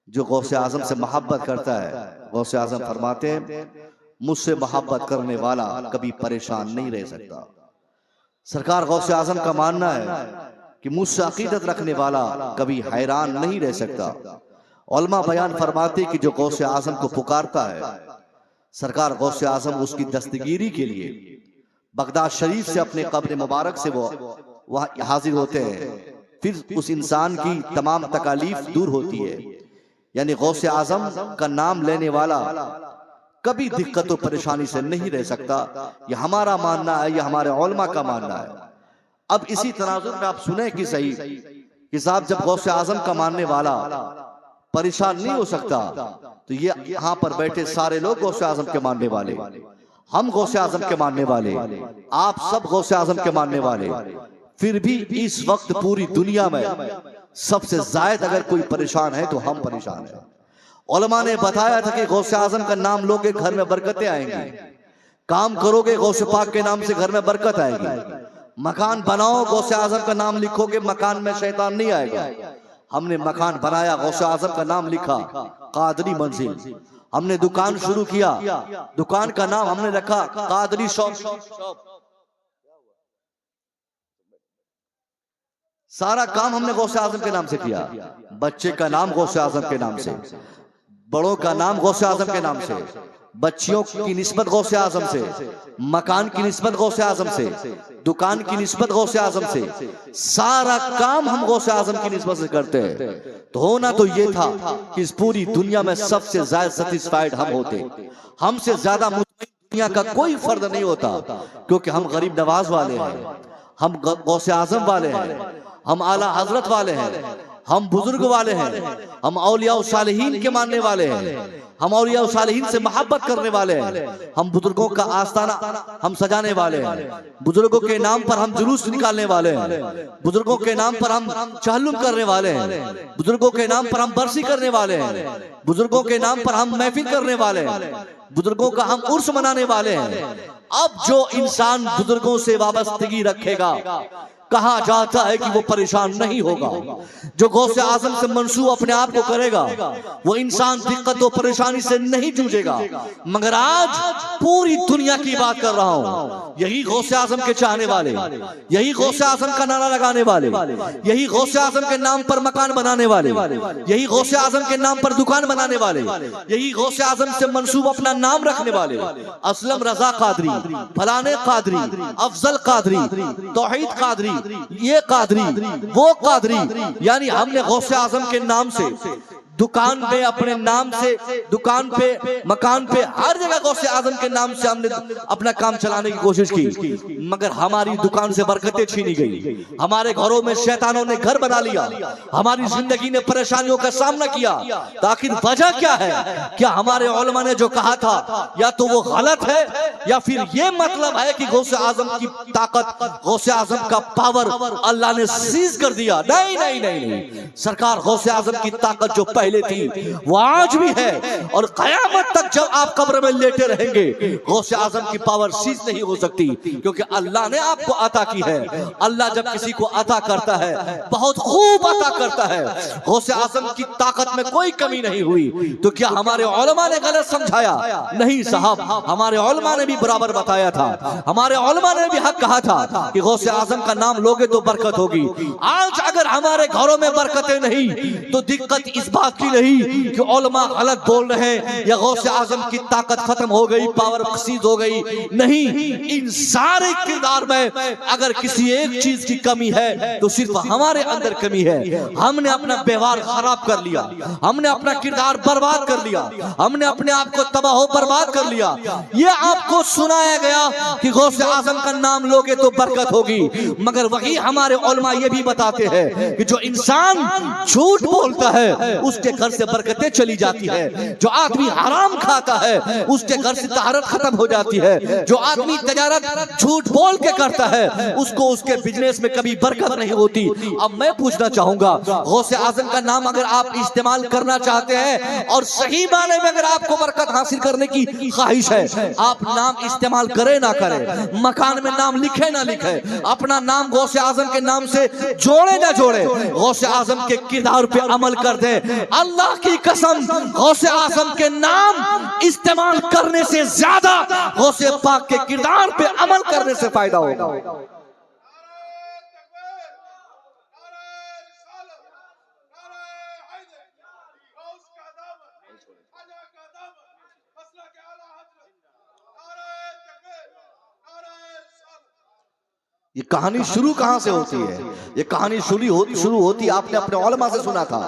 जो गौसे आजम से मोहब्बत करता है, गौसे आजम फरमाते हैं मुझसे मोहब्बत करने वाला कभी परेशान नहीं रह सकता। सरकार गौसे आजम का मानना है कि मुझसे अकीदत रखने वाला कभी हैरान नहीं रह सकता। उलमा बयान फरमाते कि जो गौसे आजम को पुकारता है, सरकार गौसे आजम उसकी दस्तगीरी के लिए बगदाद शरीफ से अपने कब्र मुबारक से वो वहां हाजिर होते हैं। फिर उस इंसान की तमाम तकालीफ दूर होती है। यानी गौसे आजम का नाम लेने वाला कभी दिक्कत और परेशानी से नहीं रह सकता। यह हमारा मानना है, यह हमारे उलमा का मानना है। अब इसी तनाजुर में आप सुने कि सही कि साहब जब गौसे आजम का मानने वाला परेशान नहीं हो सकता, तो ये यहाँ पर बैठे सारे लोग गौसे आजम के मानने वाले, हम गौसे आजम के मानने वाले, आप सब गौसे आजम के मानने वाले, फिर भी इस वक्त पूरी दुनिया में सबसे ज्यादा अगर कोई परेशान है तो हम परेशान हैं। उलमा ने बताया था कि गौसे आजम का नाम लोगे घर में बरकतें आएंगी, काम करोगे गौसे पाक के नाम से घर में बरकत आएगी, मकान बनाओ गौसे आजम का नाम लिखोगे मकान में शैतान नहीं आएगा। हमने मकान बनाया, गौसे आजम का नाम लिखा कादरी मंजिल। हमने दुकान शुरू किया, दुकान का नाम हमने रखा कादरी शॉप। सारा काम हमने गौसे आजम के नाम से किया। बच्चे का नाम गौसे आजम के नाम से, बड़ों का नाम गौसे आजम के नाम से, बच्चियों की निस्बत गौसे आजम से, मकान की निस्बत गौसे आजम से, दुकान की निस्बत गौसे आजम से, सारा काम हम गौसे आजम की निस्बत से करते हैं। तो होना तो ये था कि इस पूरी दुनिया में सबसे ज्यादा सेटिस्फाइड हम होते, हमसे ज्यादा मुतमईन दुनिया का कोई फर्द नहीं होता, क्योंकि हम गरीब नवाज वाले हैं, हम गौसे आजम वाले हैं, हम आला हजरत वाले हैं, हम बुजुर्ग वाले हैं, हम औलिया सालिहीन के मानने वाले हैं, हम औलिया सालिहीन से मोहब्बत करने वाले हैं, हम बुजुर्गों का आस्ताना हम सजाने वाले हैं, बुजुर्गों के नाम पर हम जुलूस निकालने वाले हैं, बुजुर्गों के नाम पर हम चहल्लुम करने वाले हैं, बुजुर्गों के नाम पर हम बरसी करने वाले हैं, बुजुर्गों के नाम पर हम महफिल करने वाले हैं, बुजुर्गों का हम उर्स मनाने वाले हैं। अब जो इंसान बुजुर्गों से वाबस्तगी रखेगा, कहा जाता है कि वो परेशान नहीं होगा। जो गौसे आजम से मंसूब अपने आप को करेगा, वो इंसान दिक्कत और परेशानी से नहीं जूझेगा। मगर आज पूरी दुनिया की बात कर रहा हूं, यही गौसे आजम के चाहने वाले, यही गौसे आजम का नारा लगाने वाले, यही गौसे आजम के नाम पर मकान बनाने वाले, यही गौसे आजम के नाम पर दुकान बनाने वाले, यही गौसे आजम से मंसूब अपना नाम रखने वाले, असलम रजा कादरी, फलाने कादरी, अफजल कादरी, तौहीद कादरी, ये कादरी, वो कादरी, यानी हमने गौसे आजम के नाम से दुकान पे, अपने नाम से दुकान पे, मकान पे, हर जगह गौसे आजम के नाम से हमने अपना काम चलाने की कोशिश की। मगर हमारी दुकान से बरकतें छीनी गई, हमारे घरों में शैतानों ने घर बना लिया, हमारी जिंदगी ने परेशानियों का सामना किया। तो आखिर वजह क्या है? क्या हमारे उलमा ने जो कहा था या तो वो गलत है, या फिर ये मतलब है कि गौसे आजम की ताकत, गौसे आजम का पावर अल्लाह ने सीज कर दिया? नहीं नहीं नहीं नहीं, सरकार गौसे आजम की ताकत जो पहले थी वो आज भी है, और कयामत तक जब आप कब्र में लेटे रहेंगे गौसे आजम की पावर सीज नहीं हो सकती, क्योंकि अल्लाह ने आपको अता की है। अल्लाह जब किसी को अता करता है बहुत खूब अता करता है। गौसे आजम की ताकत में कोई कमी नहीं हुई। तो क्या हमारे उलमा ने गलत समझाया? नहीं साहब, हमारे उलमा ने भी बराबर बताया था, हमारे उलमा ने भी हक कहा था कि गौसे आजम का नाम लोगे तो बरकत होगी। आज अगर हमारे घरों में बरकतें नहीं, तो दिक्कत इस बात की नहीं कि उलमा गलत बोल रहे हैं या गौसे आजम की ताकत खत्म हो गई, पावर सीज हो गई। नहीं, इन सारे किरदार में अगर किसी एक चीज की कमी है तो सिर्फ हमारे अंदर कमी है। हमने अपना व्यवहार खराब कर लिया, हमने अपना किरदार बर्बाद कर लिया, हमने अपने आप को तबाह बर्बाद कर लिया। ये आपको सुनाया गया कि गौसे आजम का नाम लोगे तो बरकत होगी, मगर वही हमारे उलमा ये भी बताते हैं कि जो इंसान झूठ बोलता है उसके घर से बरकतें चली जाती है, जो आदमी हराम खाता है उसके घर से तहारत खत्म हो जाती है, जो आदमी तजारत झूठ बोल के करता है उसको उसके बिजनेस में कभी बरकत नहीं होती। अब मैं पूछना चाहूंगा, गौसे आजम का नाम अगर आप इस्तेमाल करना चाहते हैं और सही माने में अगर आपको बरकत हासिल करने की ख्वाहिश है, आप नाम इस्तेमाल करे ना करे, मकान में नाम लिखे ना लिखे, अपना नाम गौसे आजम के नाम से जोड़े ना जोड़े, गौसे आजम के किरदार पे अमल कर दे। अल्लाह की कसम गौसे आजम के नाम इस्तेमाल करने से ज्यादा गौसे पाक के किरदार पे अमल करने से फायदा होगा। ये कहानी शुरू कहां से होती है? ये कहानी शुरू होती आपने अपने उलमा से सुना था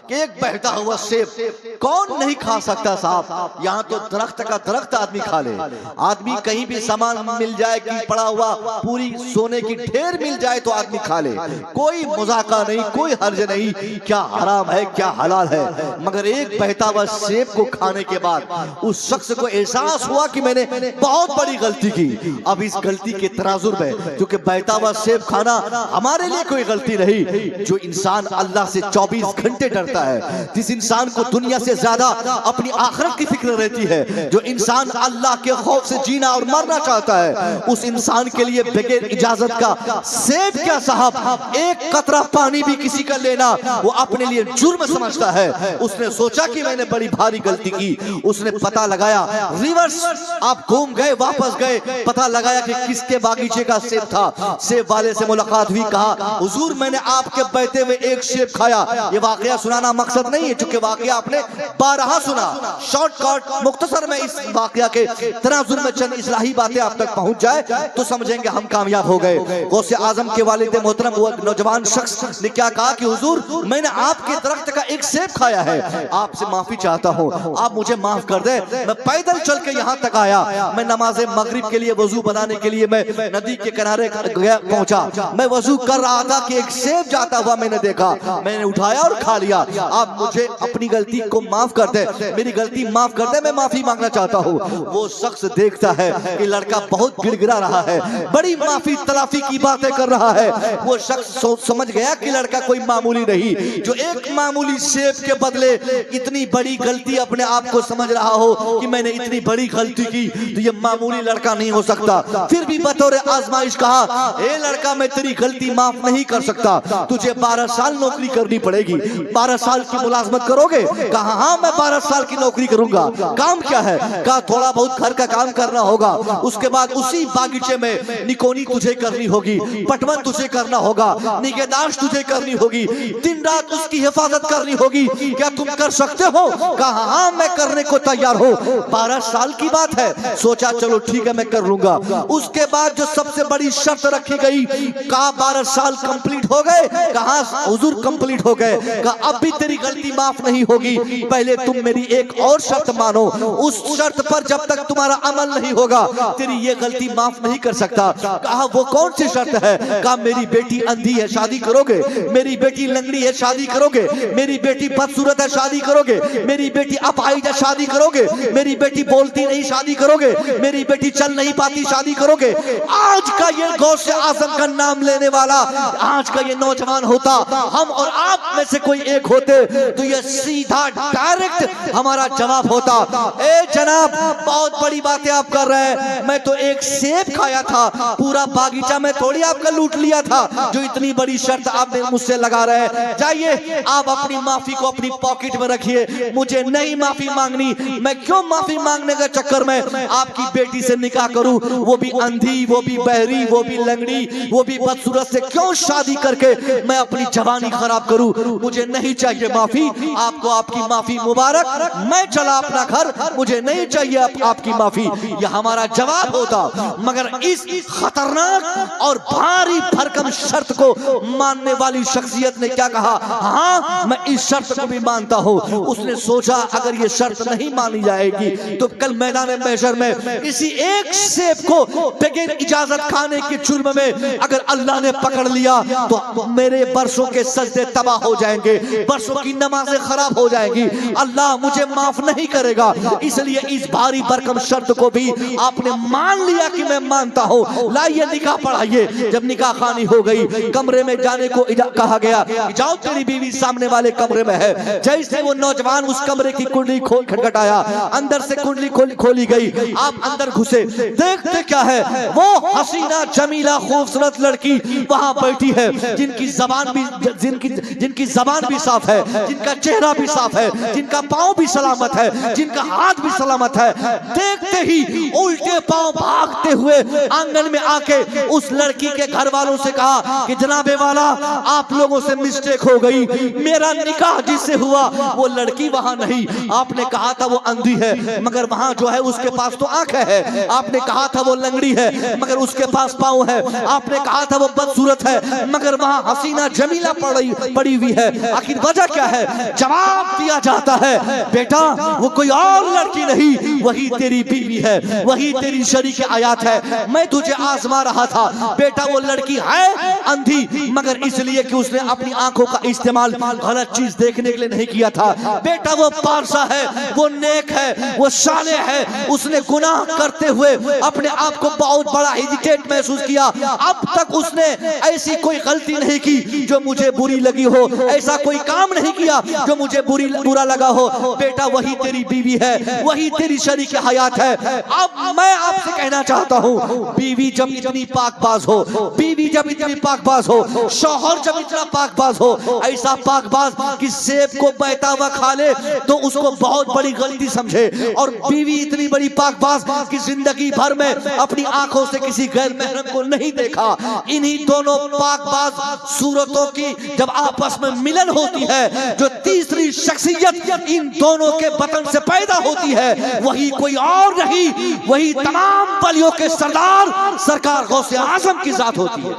कि एक बहता हुआ सेब कौन नहीं खा सकता साहब। यहाँ तो दरख्त का दरख्त आदमी खा ले, आदमी कहीं भी सामान मिल जाए कि पड़ा हुआ पूरी सोने की ढेर मिल जाए तो आदमी खा ले, कोई मजाका नहीं, कोई हर्ज नहीं, क्या हराम है क्या हलाल है। मगर एक बहता हुआ सेब को खाने के बाद उस शख्स को एहसास हुआ कि मैंने बहुत बड़ी गलती की। अब इस गलती के तराजुर में, क्योंकि बहता हुआ सेब खाना हमारे लिए कोई गलती नहीं, जो इंसान अल्लाह से 24 घंटे डरता है, जिस इंसान को दुनिया से ज्यादा अपनी आखिरत की फिक्र रहती है, जो इंसान अल्लाह के खौफ से जीना और मरना चाहता है, उस इंसान के लिए बगैर इजाजत का सेब क्या साहब, एक कतरा पानी भी किसी का लेना वो अपने लिए जुर्म समझता है। उसने सोचा कि मैंने बड़ी भारी गलती की, उसने पता लगाया, रिवर्स आप घूम गए, वापस गए, पता लगाया कि किसके बागीचे का सेब था। सेब वाले से मुलाकात हुई, कहा हुजूर मैंने आपके बहते हुए एक सेब खाया। ये वाकया सुनाना मकसद नहीं है, चूंकि वाकया आपने 12 सुना, शॉर्टकट मुख्तसर में इस वाकया के तनाजुर में चंद इस्लाही बातें आप तक पहुंच जाए तो समझेंगे हम कामयाब हो गए। गौसे आजम के वालिद मोहतरम वो नौजवान शख्स ने क्या कहा कि हुजूर मैंने आपके दरख्त का एक सेब खाया है, आपसे माफी चाहता हूँ, आप मुझे माफ कर दे। मैं पैदल चल के यहाँ तक आया, मैं नमाज मगरिब के लिए वजू बनाने के लिए मैं नदी के किनारे पहुंचा, मैं वजू कर रहा था कि एक सेब जाता हुआ मैंने देखा, मैंने उठाया और खा लिया। आप मुझे अपनी गलती को माफ कर दे, मेरी गलती माफ कर दे, मैं माफी मांगना चाहता हूँ। वो शख्स देखता है कि लड़का बहुत गिड़गिड़ा रहा है, बड़ी माफी तलाफी की बातें कर रहा है। वो शख्स समझ गया कि लड़का कोई मामूली नहीं, जो एक मामूली सेब के बदले इतनी बड़ी गलती अपने आप को समझ रहा हो कि मैंने इतनी बड़ी गलती की, तो ये मामूली लड़का नहीं हो सकता। फिर भी बतौर आजमाइश कहा, ए लड़का मैं तेरी गलती माफ नहीं कर सकता, तुझे 12 साल नौकरी करनी पड़ेगी। 12 साल की मुलाजमत करोगे? कहा हाँ मैं 12 साल की नौकरी करूंगा। काम क्या है? कहा थोड़ा बहुत घर का काम करना होगा, उसके बाद उसी बागीचे में निकोनी तुझे करनी होगी, पटवन तुझे करना होगा, निगहदाश्त तुझे करनी होगी, दिन रात उसकी हिफाजत करनी होगी। क्या तुम कर सकते हो? कहा हाँ मैं करने को तैयार हूँ। 12 साल की बात है, सोचा चलो ठीक है मैं कर लूंगा। उसके बाद जो सबसे बड़ी शर्त रखी गई, कहा 12 साल कंप्लीट हो गए? कहा हुजूर कंप्लीट हो गए। कहा अब भी तेरी गलती माफ नहीं होगी, पहले तुम मेरी एक और शर्त मानो, उस शर्त पर जब तक तुम्हारा अमल नहीं होगा तेरी ये गलती माफ नहीं कर सकता। कहा वो कौन सी शर्त है? कहा मेरी बेटी अंधी है, शादी करोगे? मेरी बेटी लंगड़ी है, शादी करोगे? मेरी बेटी बदसूरत है, शादी करोगे? मेरी बेटी अपाहिज है, शादी करोगे? मेरी बेटी बोलती नहीं, शादी करोगे? मेरी बेटी चल नहीं पाती, शादी करोगे? आज का ये गौसे आजम का नाम लेने वाला आज का ये नौजवान होता, हम और आप में से कोई एक होते, तो ये सीधा डायरेक्ट हमारा जवाब होता, ए जनाब बहुत बड़ी बातें आप कर रहे हैं, मैं तो एक सेब खाया था, पूरा बागीचा में थोड़ी आपका लूट लिया था, जो इतनी बड़ी शर्त आपने मुझसे लगा रहे हैं। जाइए आप अपनी माफी को अपनी पॉकेट में रखिए, मुझे नहीं माफी मांगनी। मैं क्यों माफी मांगने के चक्कर में आपकी बेटी से निकाह करूं, वो भी अंधी, वो भी बहरी, वो भी लंगड़ी, वो भी बदसूरत से क्यों शादी करके मैं अपनी जवानी खराब करूं? मुझे नहीं चाहिए माफी, आपको आपकी माफी मुबारक, मैं चला अपना घर, मुझे नहीं चाहिए आपकी माफी। यह हमारा जवाब होता। मगर इस खतरनाक और भारी भरकम शर्त को मानने वाली शख्सियत ने क्या कहा? हाँ मैं इस शर्त को भी मानता हूं। उसने सोचा अगर ये शर्त नहीं मानी जाएगी तो कल मैदान महशर में इसी एक सेब को बगैर इजाजत खाने के जुर्म में अगर अल्लाह ने पकड़ लिया तो मेरे बरसों के सजदे तबाह हो जाएंगे, बरसों की नमाजें खराब हो जाएंगी, अल्लाह मुझे माफ नहीं करेगा। इसलिए इस भारी भरकम शर्त को भी आपने मान लिया कि मैं मानता हूं, लाइए निकाह पढ़ाइए। जब निकाह खानी हो गई, कमरे में जाने को कहा गया, जाओ तेरी बीवी सामने वाले कमरे में है। जैसे वो नौजवान उस कमरे की कुंडली खोल खटखटाया, अंदर से कुंडली खोली गई, आप अंदर घुसे, देखते क्या है, वो हसीना जमीला जमीला खूबसूरत लड़की वहां बैठी है, जिनकी जिनकी जबान भी साफ है, जिनका चेहरा भी साफ है, जिनका पांव भी सलामत है, जिनका हाथ भी सलामत है। देखते ही उल्टे पांव भागते हुए आंगन में आके उस लड़की के घर वालों से कहा कि जनाबे वाला, आप लोगों से मिस्टेक हो गई, मेरा निकाह जिससे हुआ वो लड़की वहां नहीं। आपने कहा था वो अंधी है, मगर वहां जो है उसके पास तो आंखें है। आपने कहा था वो लंगड़ी है, मगर उसके पास पांव है। आपने कहा था वो बदसूरत है, मगर वहां हसीना जमीला पड़ी हुई है। आखिर वजह क्या है? जवाब दिया जाता है, बेटा वो कोई और लड़की नहीं, वही तेरी बीवी है, वही तेरी शरीक आयात है। मैं तुझे आजमा रहा था बेटा, वो लड़की है अंधी, मगर इसलिए कि उसने अपनी आंखों का इस्तेमाल गलत चीज देखने के लिए नहीं किया था। बेटा वो पारसा है, वो नेक है, वो साले है। उसने गुनाह करते हुए अपने आप को बहुत बड़ा हेजिटेट महसूस किया। अब तक उसने ऐसी कोई गलती नहीं की जो मुझे बुरी लगी हो, ऐसा कोई काम नहीं किया जो मुझे बुरा लगा हो। बेटा वही तेरी बीवी है, वही तेरी शरीक हयात है। अब मैं आपसे कहना चाहता हूँ, बीवी जब इतनी पाकबाज हो, बीवी जब इतनी पाकबाज हो, शौहर जब इतना पाकबाज हो, ऐसा पाकबाज कि सेब को बहता हुआ खा ले तो उसको बहुत बड़ी गलती समझे, और बीवी इतनी बड़ी पाकबाज कि जिंदगी भर में अपनी आंखों से किसी गैर महरम को नहीं देखा। इन्हीं दोनों पाकबाज सूरतों की जब आपस में मिलन होती है, जो तीसरी शख्सियत इन दोनों के बतन से पैदा होती है, वही कोई और नहीं, वही तमाम वलियों के सरदार सरकार गौसे आजम की जात होती है।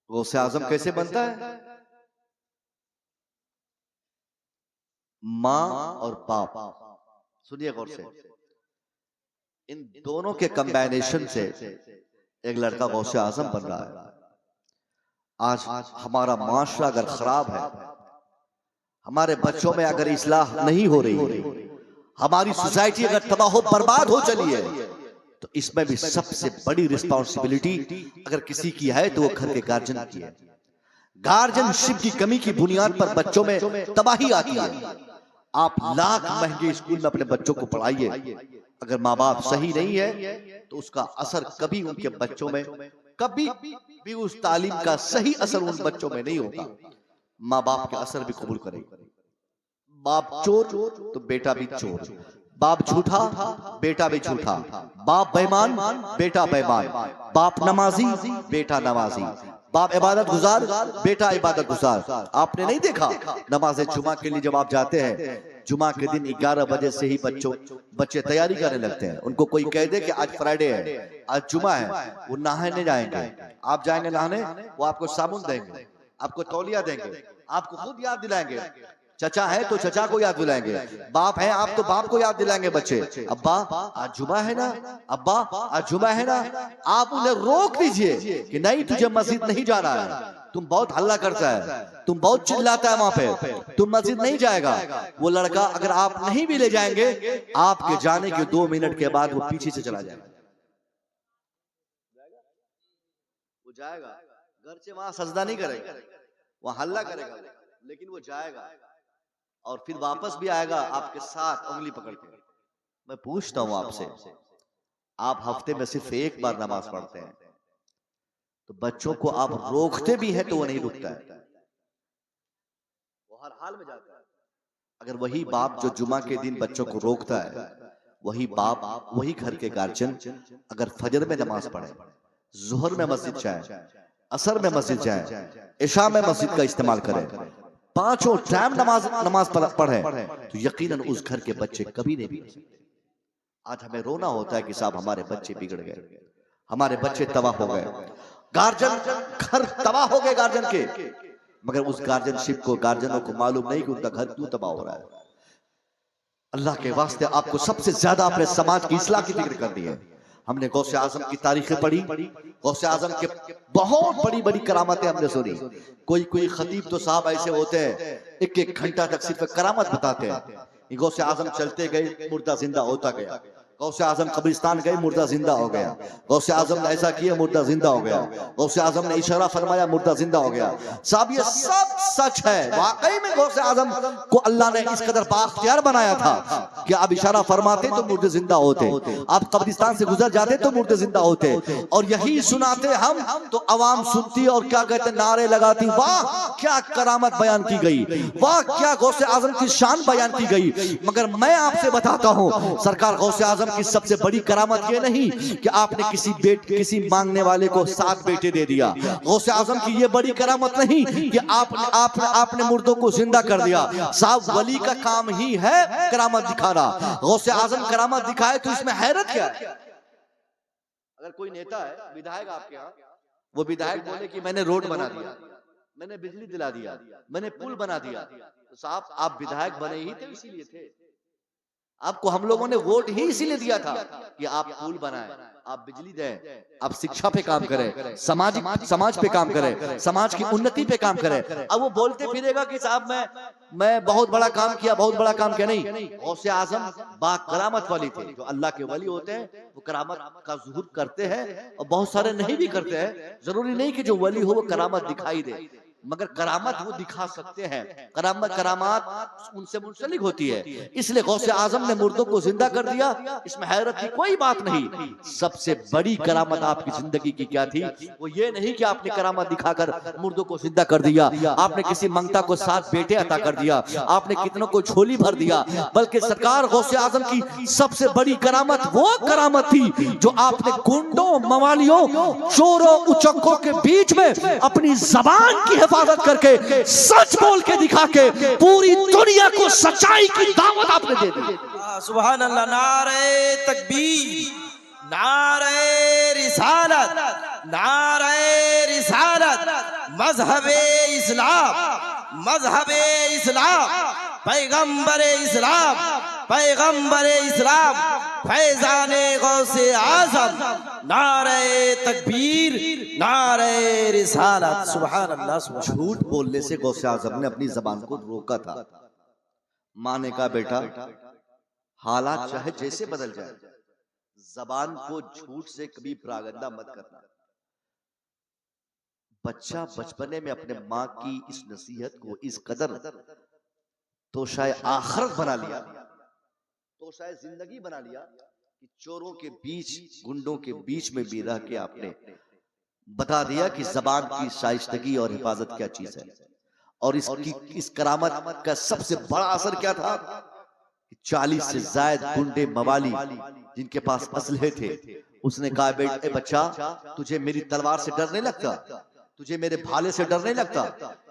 गौसे आजम कैसे बनता है? मां और बाप, सुनिए गौर से, इन दोनों के कंबाइनेशन से एक लड़का गौसे आजम बन रहा है। आज हमारा माशरा अगर खराब है, हमारे बच्चों में अगर इस्लाह नहीं हो रही, हमारी सोसाइटी अगर तबाह बर्बाद हो चली है, तो इसमें भी सबसे बड़ी रिस्पॉन्सिबिलिटी अगर किसी की है तो वो घर के गार्जियन की है। गार्जियनशिप की कमी की बुनियाद पर बच्चों में तबाही आती है। आप लाख महंगे स्कूल में अपने बच्चों को पढ़ाइए, अगर माँ बाप सही नहीं है तो उसका असर कभी उनके बच्चों में, कभी भी उस तालीम का सही असर उन बच्चों में नहीं होगा। माँ बाप के असर भी कबूल करें। बाप चोर तो बेटा भी चोर, बाप झूठा बेटा भी झूठा, बाप बेईमान बेटा बेईमान, बाप नमाजी बेटा नमाजी, बाप इबादत गुजार बेटा इबादत गुजार। आपने नहीं देखा नमाज जुमा के लिए जब आप जाते हैं, जुमा के दिन 11 बजे से ही बच्चे तैयारी करने लगते हैं। उनको कोई कह दे कि आज फ्राइडे है, आज जुमा है, वो नहाने जाएंगे। आप जाएंगे नहाने, वो आपको साबुन देंगे, आपको तौलिया देंगे, आपको खुद याद दिलाएंगे। चचा है तो चचा को याद दिलाएंगे, बाप है आप तो बाप को याद दिलाएंगे। बच्चे, अब्बा आज जुमा है ना, अब्बा आज जुमा है ना। आप उन्हें रोक दीजिए कि नहीं तुझे मस्जिद नहीं जाना है, तुम बहुत हल्ला करता है, तुम बहुत चिल्लाता है वहां पे, तुम मस्जिद नहीं जाएगा। वो लड़का अगर आप नहीं भी ले जाएंगे, आपके जाने के 2 मिनट के बाद वो पीछे से चला जाएगा। वो जाएगा घर से, वहां सजदा नहीं करेगा, वहां हल्ला करेगा, लेकिन वो जाएगा और फिर वापस भी आएगा आपके साथ उंगली पकड़ के। मैं पूछता हूं आपसे, आप हफ्ते में सिर्फ एक बार नमाज पढ़ते हैं, तो बच्चों को आप रोकते भी हैं तो वो नहीं रुकता है, वो हर हाल में जाता है। अगर वही बाप जो जुमा के दिन बच्चों को रोकता है, वही बाप, वही घर के गार्जियन अगर फजर में नमाज पढ़े, जुहर में मस्जिद जाए, असर में मस्जिद जाए, इशा में मस्जिद का इस्तेमाल करें, 5 टाइम नमाज पढ़े, तो यकीनन उस घर के बच्चे कभी नहीं बिगड़ सकते। आज हमें रोना होता है कि साहब हमारे बच्चे बिगड़ गए, हमारे बच्चे तबाह हो गए, गार्जियन घर तबाह हो गए गार्जियन के, मगर उस गार्जियनशिप को, गार्जियनों को मालूम नहीं कि उनका घर क्यों तबाह हो रहा है। अल्लाह के वास्ते आपको सबसे ज्यादा अपने समाज की इस्लाह की फिक्र करनी है। हमने गौसे आजम की तारीखें पढ़ी, गौसे आजम के बहुत बड़ी बड़ी करामतें हमने सुनी। कोई खतीब तो साहब ऐसे होते हैं 1-1 घंटा तक सिर्फ करामत बताते हैं। गौसे आजम चलते गए, मुर्दा जिंदा होता गया, गौसे आजम कब्रिस्तान गए, मुर्दा जिंदा हो गया। गौसे आजम ने ऐसा किया, मुर्दा जिंदा हो गया। गौसे आजम ने इशारा फरमाया, मुर्दा जिंदा हो गया। साहब ये सब सच है। वाकई में गौसे आजम को अल्लाह ने इस कदर बाख्तियार बनाया था कि आप इशारा फरमाते तो मुर्दे जिंदा होते, आप कब्रिस्तान से गुजर जाते तो मुर्दे जिंदा होते। और यही सुनाते हम तो अवाम सुनती और क्या कहते नारे लगाती, वाह क्या करामत बयान की गई, वाह क्या गौसे आजम की शान बयान की गई। मगर मैं आपसे बताता हूं सरकार, गौसे आजम की सबसे बड़ी करामत ये नहीं कि आपने किसी मांगने वाले को 7 बेटे दे दिया। गौसे आजम की ये बड़ी करामत नहीं कि आपने मुर्दों को जिंदा कर दिया। साहब वली का काम ही है करामत दिखाना। गौसे आजम करामत दिखाए तो इसमें हैरत क्या है? अगर कोई नेता है, विधायक आपके यहाँ, वो विधायक बोले कि मैंने रोड बना दिया, मैंने बिजली दिला दिया, मैंने पुल बना दिया, तो साहब आप विधायक बने ही तो इसीलिए थे। आपको हम लोगों ने वोट ही इसीलिए दिया था कि आप पुल बनाएं, आप बिजली दें, आप शिक्षा पे काम करें, समाज पे काम करें, समाज की उन्नति पे काम करें। अब वो बोलते फिरेगा कि साहब मैं बहुत बड़ा काम किया, बहुत बड़ा काम किया। नहीं, गौसे आजम बाकरामत वाली थे। जो अल्लाह के वली होते हैं वो करामत का ज़ुहूर करते हैं और बहुत सारे नहीं भी करते हैं। जरूरी नहीं कि जो वली हो वो करामत दिखाई दे, मगर करामत वो दिखा सकते हैं। करामात उनसे मुंसलिक होती है। इसलिए गौसे आजम ने मुर्दों को जिंदा कर दिया, इसमें हैरत की कोई बात नहीं। सबसे बड़ी करामत आपकी जिंदगी की क्या थी? वो ये नहीं कि आपने करामत दिखाकर मुर्दों को जिंदा कर दिया, आपने किसी मंगता को 7 बेटे अता कर दिया, आपने कितनों को झोली भर दिया, बल्कि सरकार गौसे आजम की सबसे बड़ी करामत वो करामत थी जो आपने गुंडों, मवालियों, चोरों, उचक्कों के बीच में अपनी जबान की हिफाजत करके सच बोल के दिखा के पूरी दुनिया को सच्चाई की दावत आपने दे दी। सुभान अल्लाह। नारे तकबीर, नारे रिसालत, नारे रिसालत, मजहबे इस्लाम, मजहबे इस्लाम, पैगंबरे इस्लाम, पैगंबरे इस्लाम, फैजाने गौसे आजम, नारे तकबीर, नारे रिसालत। सुभान अल्लाह। झूठ बोलने से गौसे आजम ने अपनी जबान को रोका था। माँ ने कहा बेटा हालात चाहे जैसे बदल जाए, जबान को झूठ से कभी प्रागंदा मत करना। बच्चा बचपने में अपने माँ की इस नसीहत को इस कदर तो शायद आखिरत बना लिया, तो शायद जिंदगी बना लिया कि चोरों के बीच, गुंडों के बीच में भी रह के आपने बता दिया कि जबान की शाइस्तगी और हिफाजत क्या चीज है। और इस करामत का सबसे बड़ा असर क्या था? 40 से ज्यादा गुंडे मवाली जिनके पास असलहे थे, उसने कहा बेटे बच्चा तुझे मेरी तलवार से डर नहीं लगता, तुझे मेरे भाले से डर नहीं लगता,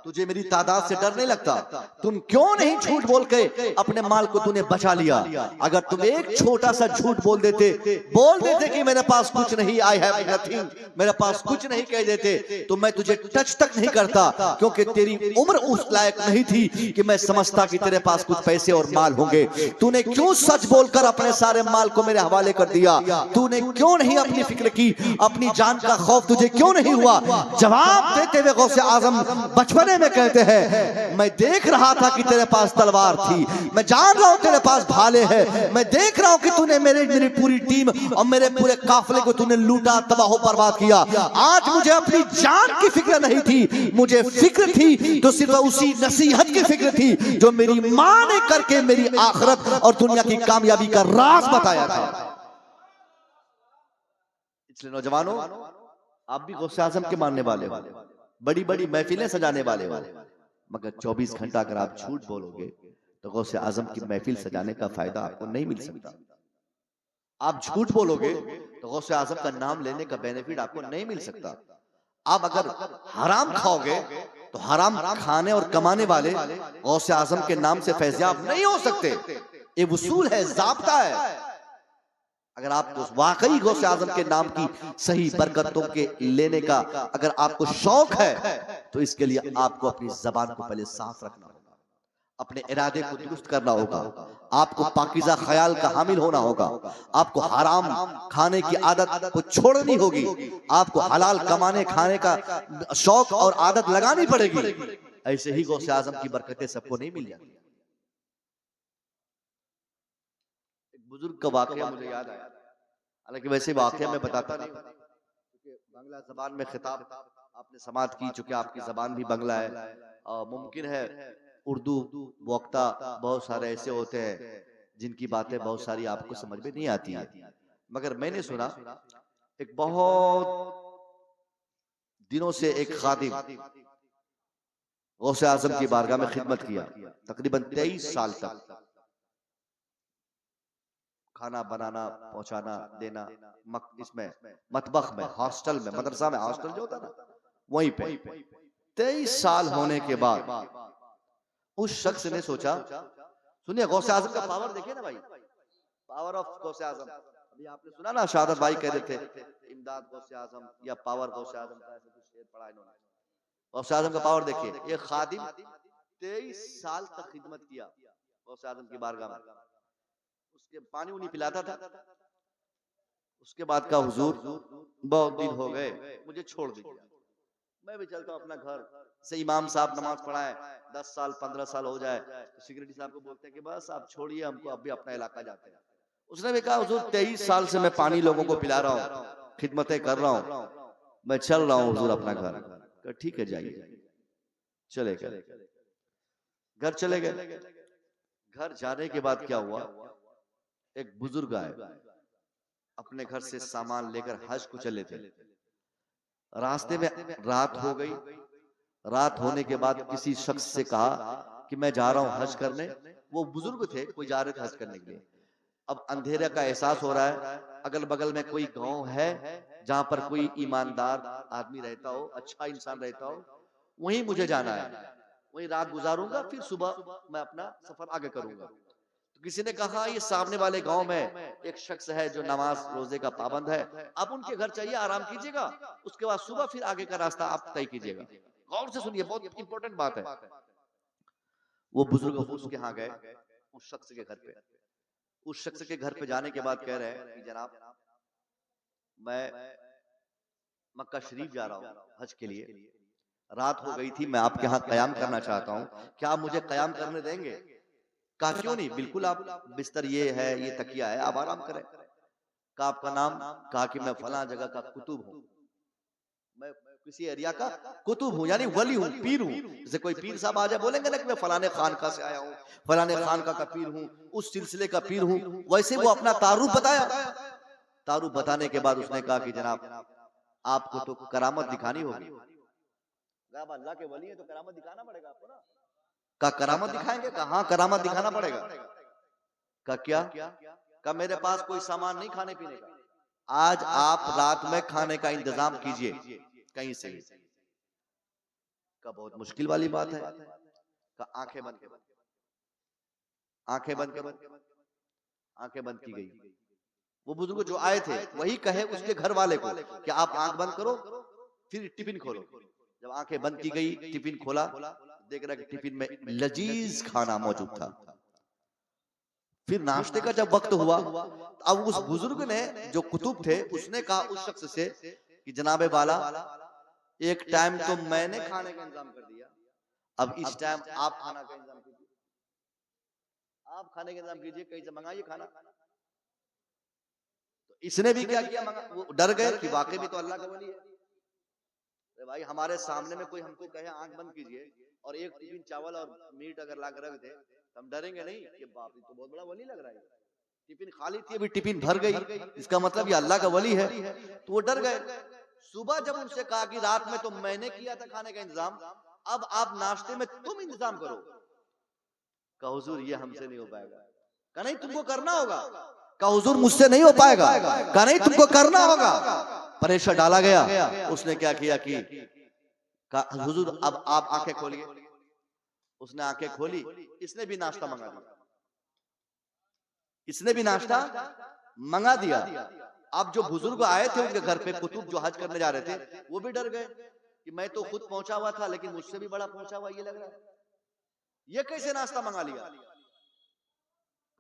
तुझे मेरी तादाद से डर नहीं लगता, तुम क्यों नहीं झूठ बोल के अपने माल को तूने बचा लिया? अगर तुम एक छोटा सा झूठ बोल देते कि मेरे पास कुछ नहीं, आई हैव नथिंग, मेरे पास कुछ नहीं कह देते, तो मैं तुझे टच तक नहीं करता, क्योंकि तेरी उम्र उस लायक नहीं थी कि मैं समझता कि तेरे पास कुछ पैसे और माल होंगे। तूने क्यों सच बोलकर अपने सारे माल को मेरे हवाले कर दिया? तूने क्यों नहीं अपनी फिक्र की? अपनी जान का खौफ तुझे क्यों नहीं हुआ? जवाब देते हुए गौसे आजम बचपने में कहते हैं मैं देख रहा था कि तेरे पास तलवार थी, मैं जान रहा हूं तेरे पास भाले हैं, मैं देख रहा हूं कि तूने मेरी पूरी टीम और मेरे पूरे काफिले को तूने लूटा, तबाह बर्बाद किया। आज मुझे अपनी जान की फिक्र नहीं थी, मुझे फिक्र थी तो सिर्फ उसी नसीहत की फिक्र थी जो मेरी मां ने करके मेरी आखिरत और दुनिया की कामयाबी का राज बताया था। इसलिए नौजवानों आप भी गौसे आजम के मानने वाले हो, बड़ी बड़ी महफिलें सजाने वाले हो, मगर 24 घंटा अगर आप झूठ बोलोगे तो गौसे आजम की महफिल सजाने का फायदा आपको नहीं मिल सकता। आप झूठ बोलोगे तो गौसे आजम का नाम लेने का बेनिफिट आपको नहीं मिल सकता। आप अगर हराम खाओगे तो हराम खाने और कमाने वाले गौसे आजम के नाम से फैज़याब नहीं हो सकते। ये उसूल है, ज़ाब्ता है। अगर आपको वाकई गौसे आजम के नाम की सही बरकतों के लेने का अगर आपको शौक है तो इसके लिए आपको अपनी जबान को पहले साफ रखना होगा, अपने इरादे को दुरुस्त करना होगा, आपको पाकीज़ा ख्याल का हामिल होना होगा, आपको हराम खाने की आदत को छोड़नी होगी, आपको हलाल कमाने खाने का शौक और आदत लगानी पड़ेगी। ऐसे ही गौसे आजम की बरकतें सबको नहीं मिल जाती। बुजुर्ग का वाकया मुझे याद आया, हालांकि वैसे वाकया मैं बताता नहीं क्योंकि बांग्ला जबान में खिताब आपने समाप्त की, चूंकि आपकी जबान भी बांग्ला है। मुमकिन है उर्दू वक्ता बहुत सारे ऐसे होते हैं जिनकी बातें बहुत सारी आपको समझ में नहीं आती है, मगर मैंने सुना एक बहुत दिनों से एक खादिम गौसे आजम की बारगाह में खिदमत किया, तकरीबन 23 साल तक खाना बनाना, पहुंचाना, देना, इसमें मतबख में, हॉस्टल में, मदरसा में हॉस्टल जो होता ना, वहीं पे 23 साल होने के बाद उस शख्स ने सोचा, सुनिए गौसे आजम का पावर देखिए ना भाई, पावर ऑफ गौसे आजम। अभी आपने सुना ना शहादत भाई कह रहे थे इमदाद गौसे आजम या पावर गौसे आजम का, ऐसे कुछ शेर पढ़ा इन्होंने। गौसे आजम का पावर देखिए, ये खादिम 23 साल तक खिदमत किया गौसे आजम की बारगाह में, उसके पानी उनी पिलाता था। उसके बाद का हुजूर बहुत दिन हो गए, मुझे छोड़ दीजिए, मैं भी चलता हूँ अपना घर से। इमाम साहब नमाज पढ़ाए 10 साल 15 साल हो जाए तो सिक्योरिटी साहब को बोलते हैं कि बस आप छोड़िए हमको, अब भी अपना इलाका जाते हैं। उसने भी कहा हुजूर 23 साल से मैं पानी लोगों को पिला रहा हूँ, खिदमतें कर रहा हूँ, मैं चल रहा हूँ हुजूर अपना घर। ठीक है जाइए। चले गए, घर चले गए। घर जाने के बाद क्या हुआ, एक बुजुर्ग आए, अपने घर से सामान लेकर हज को चले थे। रास्ते में रात हो गई। रात होने के बाद किसी शख्स से कहा कि मैं जा रहा हूं हज करने। वो बुजुर्ग थे, कोई जा रहे थे हज करने के लिए। अब अंधेरे का एहसास हो रहा है, अगल बगल में कोई गांव है जहां पर कोई ईमानदार आदमी रहता हो, अच्छा इंसान रहता हो, वहीं मुझे जाना है, वहीं रात गुजारूंगा, फिर सुबह मैं अपना सफर आगे करूंगा। तो किसी ने कहा ये सामने वाले गांव में एक शख्स है जो नमाज रोजे का पाबंद है, आप उनके घर चाहिए, आराम कीजिएगा, उसके बाद सुबह फिर आगे का रास्ता आप तय कीजिएगा। गौर से सुनिए, बहुत इंपॉर्टेंट बात है। वो बुजुर्ग उसके यहाँ गए, उस शख्स के घर पे। उस शख्स के घर पे जाने के बाद कह रहे हैं कि जनाब मैं मक्का शरीफ जा रहा हूँ हज के लिए, रात हो गई थी, मैं आपके यहाँ कयाम करना चाहता हूँ, क्या आप मुझे कयाम करने देंगे? कहा क्यों नहीं, बिल्कुल, आप बिस्तर ये है, ये तकिया है, आप आराम करें। कहा आपका नाम? कहा कि मैं फला जगह का कुतुब हूँ, मैं किसी एरिया का कुतुब हूँ, यानी वली हूँ, पीर हूँ। जैसे कोई पीर साहब आ जाए बोलेंगे ना कि मैं फलाने खानका से आया हूँ, फलाने खानका का पीर हूँ, उस सिलसिले का पीर हूँ, वैसे वो अपना तारुफ बताया। तारुफ बताने के बाद उसने कहा कि जनाब आपको तो करामत दिखानी होगी। अल्लाह के वली है तो करामत दिखाना पड़ेगा आपको ना। का करामत दिखाएंगे? कहा हाँ करामत दिखाना पड़ेगा। का क्या? का मेरे पास कोई सामान नहीं खाने पीने का, आज आप रात में खाने का इंतजाम कीजिए कहीं से। का बहुत मुश्किल वाली बात है। का आंखें बंद के, आंखें बंद के, आंखें बंद की गई। वो बुजुर्ग जो आए थे वही कहे उसके घर वाले को कि आप आंख बंद करो फिर टिफिन खोलो। जब आंखें बंद की गई, टिफिन खोला, देख रहा कि टिफिन में लजीज खाना मौजूद था। फिर नाश्ते का जब वक्त हुआ, अब उस बुजुर्ग ने जो कुतुब थे उसने कहा उस शख्स से कि जनाबे वाला, एक टाइम तो मैंने खाने का इंतजाम कर दिया, अब इस टाइम आप खाना का इंतजाम कीजिए, आप खाने का इंतजाम कीजिए, कहीं से मंगाइए खाना। तो इसने भी क्या किया, वो डर गए कि वाकई में तो अल्लाह का वली है। भाई हमारे सामने में कोई हमको कहे आंख बंद कीजिए और एक टिफिन चावल और मीट अगर ला कर रख दे तो हम डरेंगे नहीं कि बाप रे तो बहुत बड़ा वली लग रहा है। टिफिन खाली थी, अभी टिफिन भर गई, इसका मतलब ये अल्लाह का वली है। तो वो डर गए। सुबह जब उनसे कहा कि रात में तो मैंने किया था खाने का इंतजाम, अब आप नाश्ते में तुम इंतजाम करो। कहा हुजूर ये हमसे नहीं हो पाएगा। कहा नहीं तुमको करना होगा। कहा हुजूर मुझसे नहीं हो पाएगा। कहा नहीं तुमको करना होगा। प्रेशर डाला गया। उसने क्या किया कि कहा हुजूर अब आप आंखें खोलिए। उसने आंखें खोली, इसने भी नाश्ता मंगा दिया, इसने भी नाश्ता मंगा दिया। अब जो बुजुर्ग आए थे उनके घर पे, कुतुब जो हज करने जा रहे थे, वो भी डर गए कि मैं तो खुद पहुंचा हुआ था लेकिन मुझसे भी बड़ा पहुंचा हुआ ये लग रहा है, ये कैसे नाश्ता मंगा लिया।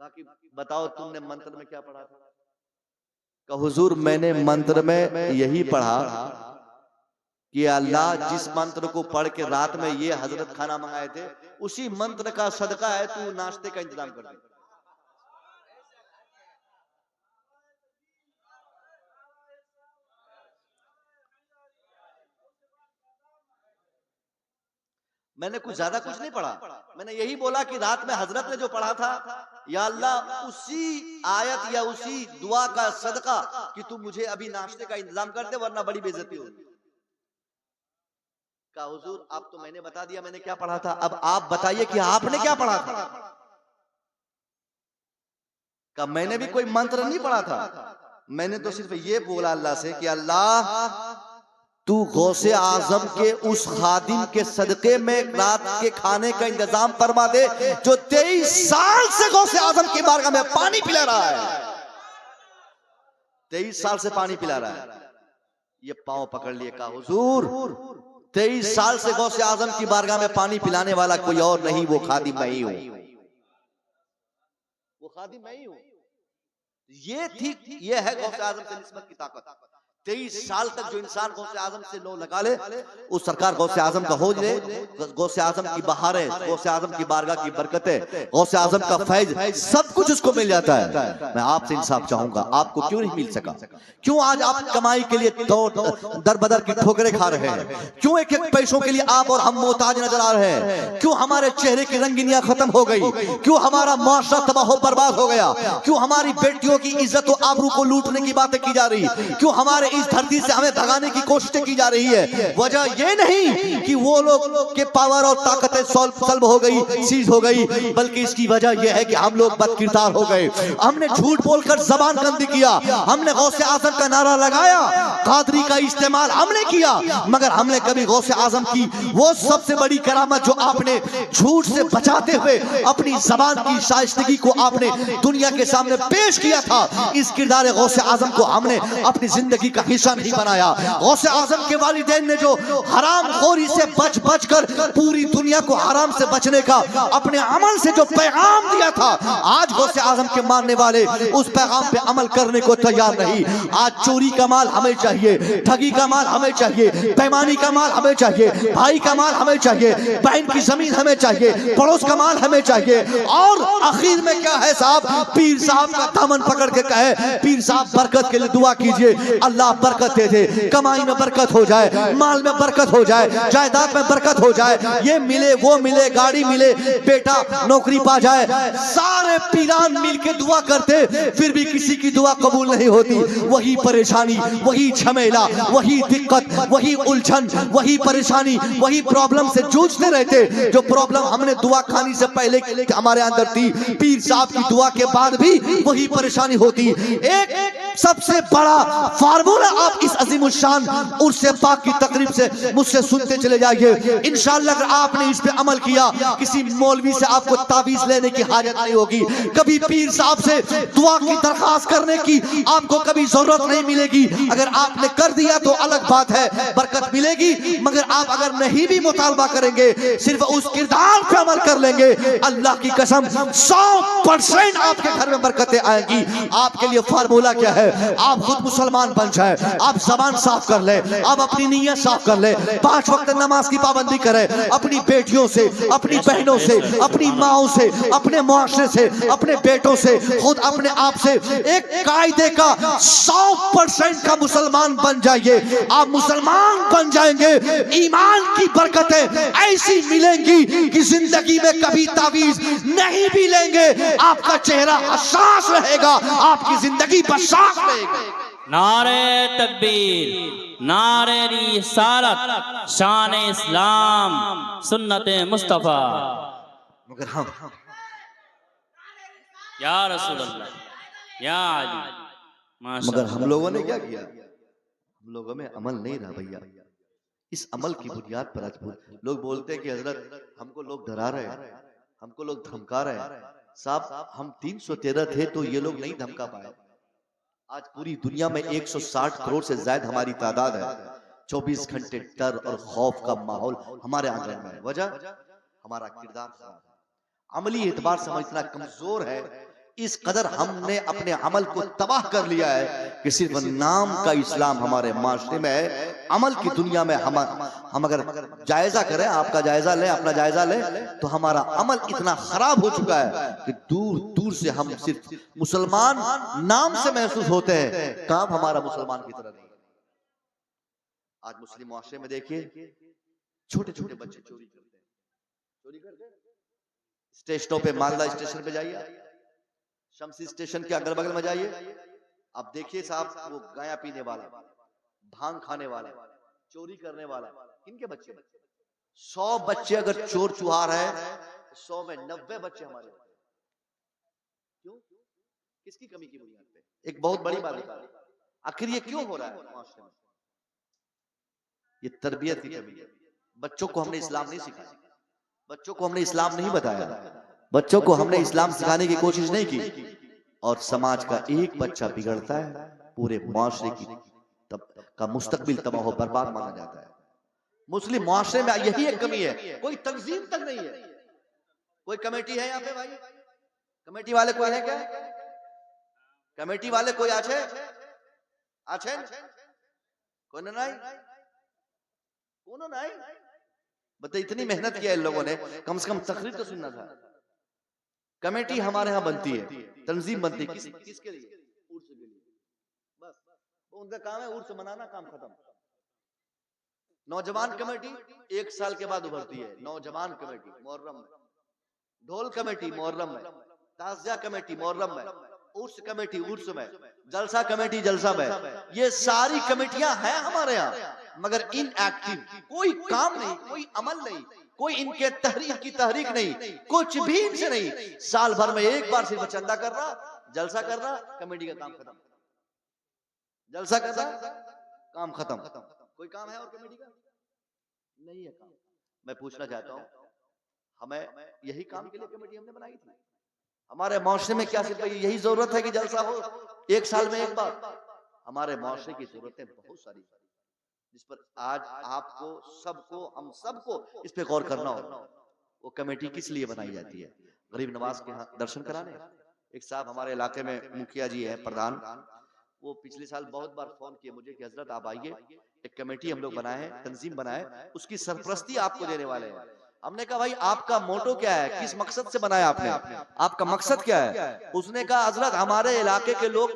कहा कि बताओ तुमने मंत्र में क्या पढ़ा था। कहा हुजूर मैंने मंत्र में यही पढ़ा कि अल्लाह जिस मंत्र को पढ़ के रात में ये हजरत खाना मंगाए थे उसी मंत्र का सदका है, तू नाश्ते का इंतजाम कर दे। मैंने कुछ ज्यादा कुछ नहीं पढ़ा, मैंने यही बोला कि रात में हजरत ने जो पढ़ा था, या अल्लाह उसी आयत या उसी दुआ का सदका कि तू मुझे अभी नाश्ते का इंतजाम कर दे वरना बड़ी बेइज्जती होगी। कहा हुजूर आप तो मैंने बता दिया मैंने क्या पढ़ा था, अब आप बताइए कि आपने क्या पढ़ा था। कहा मैंने भी कोई मंत्र नहीं पढ़ा था, मैंने तो सिर्फ ये बोला अल्लाह से कि अल्लाह तू गौसे आजम के उस खादिम के सदके में रात के खाने का इंतजाम फरमा दे जो 23 साल से गौसे आजम की बारगाह में पानी पिला रहा है, 23 साल से पानी पिला रहा है। ये पांव पकड़ लिए, कहा हुजूर 23 साल से गौसे आजम की बारगाह में पानी पिलाने वाला कोई और नहीं, वो खादिम मैं ही हूं, वो खादिम मैं ही हूं। ये थी, ये है गौसे आजम से निस्बत की ताकत। 23 साल तक जो इंसान गौसे आजम से लो लगा ले, उस सरकार गौसे आजम का हो ले, गौसे आजम की बहारें, गौसे आजम की बारगाह की बरकतें, गौसे आजम का फैज, सब कुछ उसको मिल जाता है। मैं आपसे इंसाफ चाहूंगा, आपको क्यों नहीं मिल सका? क्यों आज आप कमाई के लिए दर बदर की ठोकरें खा रहे हैं? क्यों एक एक पैसों के लिए आप और हम मोहताज नजर आ रहे हैं? क्यों हमारे चेहरे की रंगीनियां खत्म हो गई? क्यों हमारा मुआशरा तबाह बर्बाद हो गया? क्यों हमारी बेटियों की इज्जत और आबरू को लूटने की बातें की जा रही? क्यों हमारे इस धरती से हमें भगाने की कोशिशें की जा रही है? वजह ये नहीं कि वो लोग के पावर और ताकतें सल्ब हो गई, सीज हो गई, बल्कि इसकी वजह यह है कि हम लोग बदकिरदार हो गए। हमने झूठ बोलकर जबान गंदी किया, हमने गौसे आजम का नारा लगाया, कादरी का इस्तेमाल हमने किया, मगर हमने कभी गौसे आजम की वो सबसे बड़ी करामत जो आपने झूठ से बचाते हुए अपनी जबान की शाइस्तगी को आपने दुनिया के सामने पेश किया था, इस किरदार गौसे आजम को हमने अपनी जिंदगी का हिस्सा नहीं बनाया। गौसे आजम के वालिदैन ने जो हराम खोरी से बच बच कर पूरी दुनिया को हराम से बचने का अपने अमल से जो पैगाम दिया था, आज गौसे आजम के मानने वाले उस पैगाम पे अमल करने को तैयार नहीं। आज चोरी का माल हमें चाहिए, ठगी का माल हमें चाहिए, बेईमानी का माल हमें चाहिए, भाई का माल हमें चाहिए, बहन की जमीन हमें चाहिए, पड़ोस का माल हमें चाहिए, और आखिर में क्या है साहब, पीर साहब का दामन पकड़ के कहे पीर साहब बरकत के लिए दुआ कीजिए, अल्लाह बरकत दे दे, कमाई में बरकत हो जाए, माल में बरकत हो जाए, जायदाद में बरकत हो जाए, ये मिले वो मिले, गाड़ी मिले, बेटा नौकरी पा जाए। सारे पीरान मिल के दुआ करते, फिर भी किसी की दुआ कबूल नहीं होती। वही परेशानी, वही झमेला, वही दिक्कत, वही उलझन, वही परेशानी, वही प्रॉब्लम से जूझते रहते जो प्रॉब्लम हमने दुआ खानी से पहले हमारे अंदर थी। पीर साहब की दुआ के बाद भी वही परेशानी होती। एक सबसे बड़ा फार्मूला आप इस अजीमुशान उर्से पाक की तकरीब से मुझसे सुनते चले जाइए। इंशाअल्लाह अगर आपने इस पे अमल किया, किसी मौलवी से आपको ताबीज लेने की हाजत नहीं होगी, कभी पीर साहब से दुआ की दरखास्त करने की आपको कभी जरूरत नहीं मिलेगी। अगर आपने कर दिया तो अलग बात है, बरकत मिलेगी, मगर आप अगर नहीं भी मुतालबा करेंगे, सिर्फ उस किरदार पे अमल कर लेंगे, अल्लाह की कसम 100% आपके घर में बरकतें आएंगी। आपके लिए फार्मूला क्या है? आप खुद मुसलमान बन जाए, आप जबान साफ कर ले, आप अपनी नीयत साफ कर ले, 5 वक्त नमाज की पाबंदी करे, अपनी बेटियों से, अपनी बहनों से, अपनी माओं से, अपने मुआशरे से, अपने बेटों से, खुद अपने आप से एक कायदे का 100% का मुसलमान बन जाइए। आप मुसलमान बन जाएंगे, ईमान की बरकतें ऐसी मिलेंगी कि जिंदगी में कभी तावीज नहीं भी लेंगे, आपका चेहरा हसास रहेगा, आपकी जिंदगी बशास रहेगी। नारे तकबीर, नारे रिसालत, शान इस्लाम, सुन्नत मुस्तफा, मगर हम या रसूल अल्लाह, या अली, मगर हम लोगों ने क्या किया? हम लोगों में अमल नहीं रहा भैया। इस अमल की बुनियाद पर आज लोग बोलते हैं कि हजरत हमको लोग डरा रहे हैं, हमको लोग धमका रहे हैं। साहब हम 313 थे तो ये लोग नहीं धमका पाए। आज पूरी दुनिया में 160 करोड़ से ज्यादा हमारी तादाद है। 24 घंटे डर और खौफ का माहौल हमारे आंगन में है। वजह हमारा किरदार खराब है, अमली एतबार से हम इतना कमजोर है, इस कदर हमने अपने अमल को तबाह कर लिया है कि सिर्फ नाम का इस्लाम हमारे माशरे में है। अमल की दुनिया में हम अगर जायजा करें, आपका जायजा लें, अपना जायजा लें, तो हमारा अमल इतना खराब हो चुका है कि दूर दूर से हम सिर्फ मुसलमान नाम से महसूस होते हैं, काम हमारा मुसलमान की तरह नहीं। आज मुस्लिम मुआशरे में देखिए छोटे छोटे बच्चे चोरी करते हैं, चोरी करके स्टेशनों पे, मालदा स्टेशन पे जाइए, शमसी स्टेशन के अगल बगल में जाइए, आप देखिए साहब, वो गाया पीने वाला, भांग खाने वाला, चोरी करने वाला, किनके बच्चे? 100 बच्चे अगर चोर चुहार है, 100 में 90 बच्चे हमारे। क्यों? किसकी कमी की बुनियाद पे? एक बहुत बड़ी बात बता रही, आखिर ये क्यों हो रहा है माशरे में? ये तरबियत की कमी है। बच्चों को हमने इस्लाम नहीं सिखाया, बच्चों को हमने इस्लाम नहीं बताया, बच्चों को हमने इस्लाम सिखाने की कोशिश नहीं की, और समाज का एक बच्चा बिगड़ता है, पूरे मुआशरे की का मुस्तकबिल तबाह हो बर्बाद माना जाता है। मुस्लिम मुआशरे में यही एक कमी है, कोई तंजीम तक नहीं है। कोई कमेटी है यहाँ पे भाई? कमेटी वाले कोई है क्या? कमेटी वाले कोई आछे? कोई नहीं? कौन नहीं? बताइए, इतनी मेहनत किया इन लोगों ने, कम से कम तकरीर तो सुनना था। कमेटी हमारे यहाँ बनती है, तंजीम बनती है, किसके लिए? उर्स के लिए। बस उनका काम है उर्स मनाना, काम खत्म। नौजवान कमेटी 1 साल के बाद उभरती है। नौजवान कमेटी मुहर्रम में, ढोल कमेटी मुहर्रम में, ताज़िया कमेटी मुहर्रम में, उर्स कमेटी उर्स में, जलसा कमेटी जलसा में। ये सारी कमेटियां हैं हमारे यहाँ, मगर इनएक्टिव, कोई काम नहीं, कोई अमल नहीं, कोई इनके तहरीक की तहरीक नहीं, कुछ भी इनसे नहीं। साल भर में एक बार सिर्फ चंदा कर रहा, जलसा कर रहा, कमेटी का काम खत्म। जलसा कर रहा, काम खत्म। कोई काम है और कमेटी का? नहीं है काम। मैं पूछना चाहता हूं, हमें यही काम के लिए कमेटी हमने बनाई थी? हमारे माशरे में क्या सिर्फ यही जरूरत है कि जलसा हो 1 साल में एक बार? हमारे माशरे की जरूरतें बहुत सारी, जिस पर आज आपको, सबको, हम सबको इस पे गौर करना होगा। वो कमेटी किस लिए बनाई जाती है? गरीब नवाज के यहाँ दर्शन कराने। एक साहब हमारे इलाके में मुखिया जी है, प्रधान, वो पिछले साल बहुत बार फोन किए मुझे कि हजरत आप आइए, एक कमेटी हम लोग बनाए हैं, तंजीम बनाए, उसकी सरपरस्ती आपको देने वाले हैं। हमने कहा भाई आपका मोटो क्या है, किस मकसद से बनाया आपने, आपका मकसद क्या है? उसने कहा हजरत हमारे इलाके के लोग,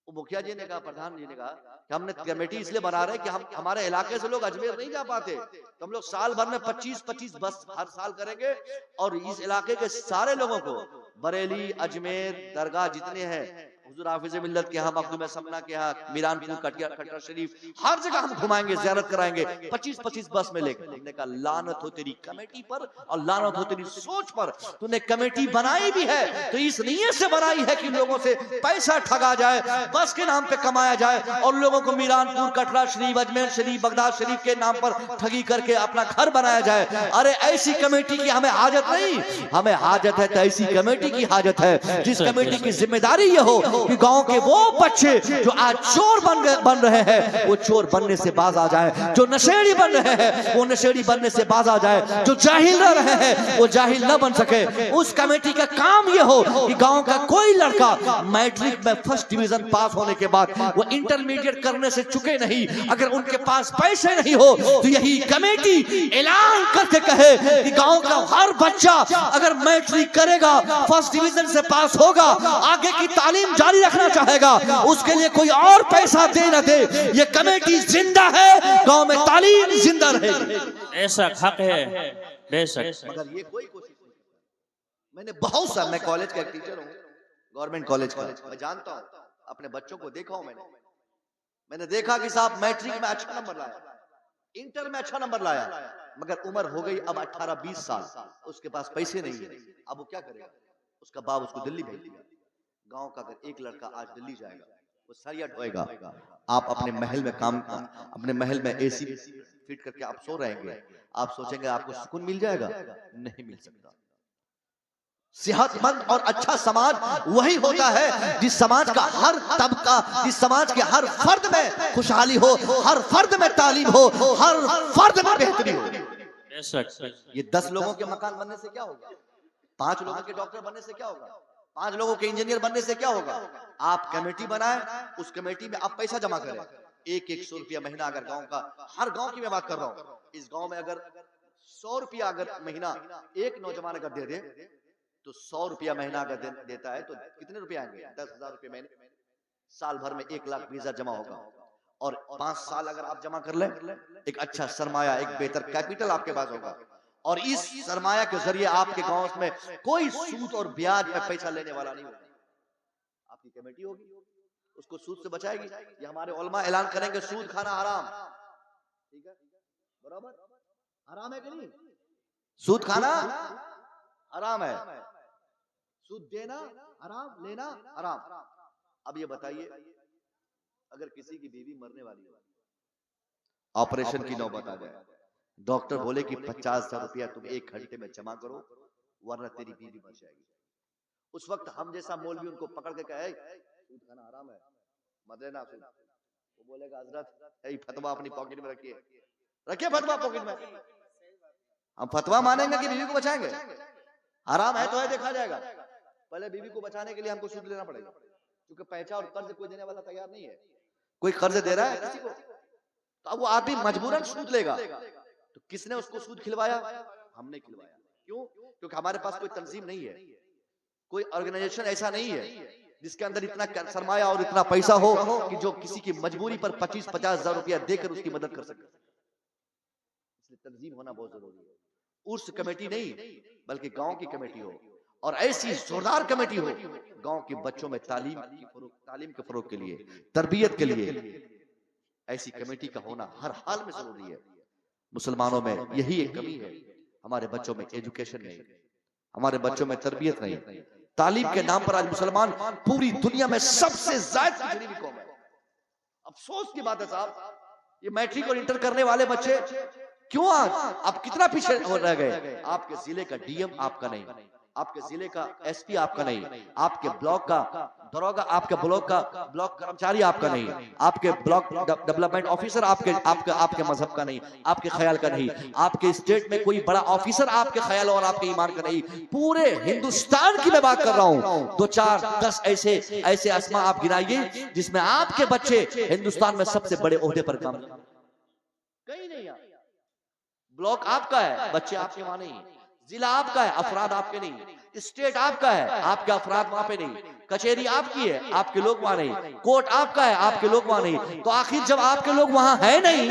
वो मुखिया जी ने कहा, प्रधान जी ने कहा कि हमने कमेटी इसलिए बना रहे हैं कि हम, हमारे इलाके से लोग अजमेर नहीं जा पाते, तो हम लोग साल भर में 25-25 बस हर साल करेंगे, और इस इलाके के सारे लोगों को, बरेली, अजमेर, दरगाह जितने हैं, हुजूर हाफिज मिल्लत के यहाँ, मखदूम समना के यहाँ, मीरानपुर, कटरा शरीफ, हर जगह हम घुमाएंगे, ज़ियारत कराएंगे 25-25 बस में लेकर। हमने कहा लानत हो तेरी कमेटी पर और लानत हो तेरी सोच पर। तूने कमेटी बनाई भी है तो इस नीयत से बनाई है कि लोगों से पैसा ठगा जाए, बस के नाम पे कमाया जाए, और लोगों को मीरानपुर, कटरा शरीफ, अजमेर शरीफ, बगदाद शरीफ के नाम पर ठगी करके अपना घर बनाया जाए। अरे ऐसी कमेटी की हमें हाजत नहीं, हमें हाजत है तो ऐसी कमेटी की हाजत है जिस कमेटी की जिम्मेदारी ये हो कि गांव के वो बच्चे जो आज चोर बन रहे हैं वो चोर बनने से बाज आ जाए, जो नशेड़ी बन रहे हैं वो नशेड़ी बनने से बाज आ जाए, जो जाहिल रह रहे हैं वो जाहिल न बन सके। उस कमेटी का काम ये हो कि गांव का कोई लड़का मैट्रिक में फर्स्ट डिवीजन पास होने के बाद वो इंटरमीडिएट करने से चुके नहीं, अगर उनके पास पैसे नहीं हो तो यही कमेटी ऐलान करके कहे कि गांव का हर बच्चा अगर मैट्रिक करेगा, फर्स्ट डिवीजन से पास होगा, आगे की तालीम जारी रखना चाहेगा, उसके लिए कोई और पैसा दे न दे, ये कमेटी जिंदा है, गांव में तालीम जिंदा रहेगी। बेशक हक है, बेशक। मगर ये कोई कोशिश नहीं। मैंने बहुत सा, मैं कॉलेज का एक टीचर हूँ, गवर्नमेंट कॉलेज का, मैं जानता हूँ, अपने बच्चों को देखा हूं मैंने देखा कि साहब मैट्रिक में अच्छा नंबर लाया, इंटर में अच्छा नंबर लाया, मगर उम्र हो गई अब 18-20 साल, उसके पास पैसे नहीं है, अब वो क्या करेगा? उसका बाप उसको दिल्ली भेज दिया। गांव का अगर एक लड़का आज दिल्ली जाएगा, वो सरिया ढोएगा, आप अपने महल में काम, अपने महल में एसी फिट करके आप सो रहेंगे, आप सोचेंगे आपको सुकून मिल जाएगा? नहीं मिल सकता। सेहतमंद और अच्छा समाज वही होता है जिस समाज का हर तबका, जिस समाज के हर फर्द में खुशहाली हो, हर फर्द में तालीम हो, हर फर्द में बेहतरी हो। ये 10 लोगों के मकान बनने से क्या होगा? 5 लोगों के डॉक्टर बनने से क्या होगा? 5 लोगों के इंजीनियर बनने से क्या होगा? आप कमेटी बनाए, उस कमेटी में आप पैसा जमा करें, 100 रुपया महीना, अगर गांव का, हर गांव की मैं बात कर रहा हूँ, इस गांव में अगर 100 रुपया अगर महीना एक नौजवान अगर दे दे तो 100 रुपया महीना अगर देता है तो कितने रुपए आएंगे? 10,000 रुपए महीने। साल भर में 1,20,000 जमा होगा। और 5 साल अगर आप जमा कर लें, एक अच्छा सरमाया, एक बेहतर कैपिटल आपके पास होगा, और इस सरमाया के जरिए आपके गांव में कोई सूद और ब्याज में पैसा लेने वाला नहीं होगा। आपकी कमेटी होगी, उसको सूद से बचाएगी। ये हमारे उलमा ऐलान करेंगे सूद खाना हराम, ठीक है, बराबर हराम है कि नहीं? सूद खाना हराम है, सूद देना हराम, लेना हराम। अब ये बताइए, अगर किसी की बीवी मरने वाली है, ऑपरेशन की नौबत आ जाए, डॉक्टर बोले कि 50,000 रुपया तुम 1 घंटे में जमा करो वरना तेरी बीवी मर जाएगी। उस वक्त हम जैसा मौलवी उनको पकड़ के कहे सूद खाना हराम है, मत लेना सूद, वो बोलेगा हजरत यही फतवा अपनी पॉकेट में रखिए, रखिए फतवा पॉकेट में। हम फतवा मानेंगे कि बीवी को बचाएंगे? हराम है तो है, देखा जाएगा। पहले बीवी को बचाने के लिए हमको सूद लेना पड़ेगा, क्योंकि पैसा और कर्ज कोई देने वाला तैयार नहीं है। कोई कर्ज दे रहा है किसी को, तो अब वो आदमी मजबूरन सूद लेगा। तो किसने उसको सूद खिलवाया? हमने खिलवाया। क्यों? क्योंकि हमारे पास कोई तंजीम नहीं है, कोई ऑर्गेनाइजेशन ऐसा नहीं है जिसके अंदर इतना सरमाया और इतना पैसा हो कि जो किसी की मजबूरी पर 25-50 हजार रुपया देकर उसकी मदद कर सके। इसलिए तंजीम होना बहुत जरूरी है। उर्स कमेटी नहीं, बल्कि गांव की कमेटी हो, और ऐसी जोरदार कमेटी हो गांव के बच्चों में तालीम के फरोग के लिए, तरबियत के लिए। ऐसी कमेटी का होना हर हाल में जरूरी है। मुसलमानों में यही एक कमी है, हमारे बच्चों में एजुकेशन नहीं, हमारे बच्चों में तरबियत नहीं। तालीम के नाम पर आज मुसलमान पूरी दुनिया में सबसे ज्यादा पिछड़ी हुई कौम है। अफसोस की बात है साहब, ये मैट्रिक और इंटर करने वाले बच्चे क्यों आज आप कितना पीछे रह गए? आपके जिले का डीएम आपका नहीं, आपके जिले का एसपी आपका नहीं, आपके ब्लॉक का दरोगा, आपके ब्लॉक का ब्लॉक कर्मचारी आपका नहीं, आपके ब्लॉक डेवलपमेंट ऑफिसर आपके मजहब का नहीं, आपके ख्याल का नहीं, आपके स्टेट में कोई बड़ा ऑफिसर आपके ख्याल और आपके ईमान का नहीं। पूरे हिंदुस्तान की मैं बात कर रहा हूं, 2, 4, 10 ऐसे अस्मा आप गिनाइए जिसमें आपके बच्चे हिंदुस्तान में सबसे बड़े ओहदे पर काम कर, कहीं नहीं। ब्लॉक आपका है, बच्चे आपके वहां नहीं, जिला आपका है, अफराद आपके नहीं, स्टेट आपका है, आपके अफराद वहां पे नहीं, कचहरी आपकी है, आपके लोग वहां नहीं, कोर्ट आपका है, आपके लोग वहां नहीं। तो आखिर जब आपके लोग वहां है नहीं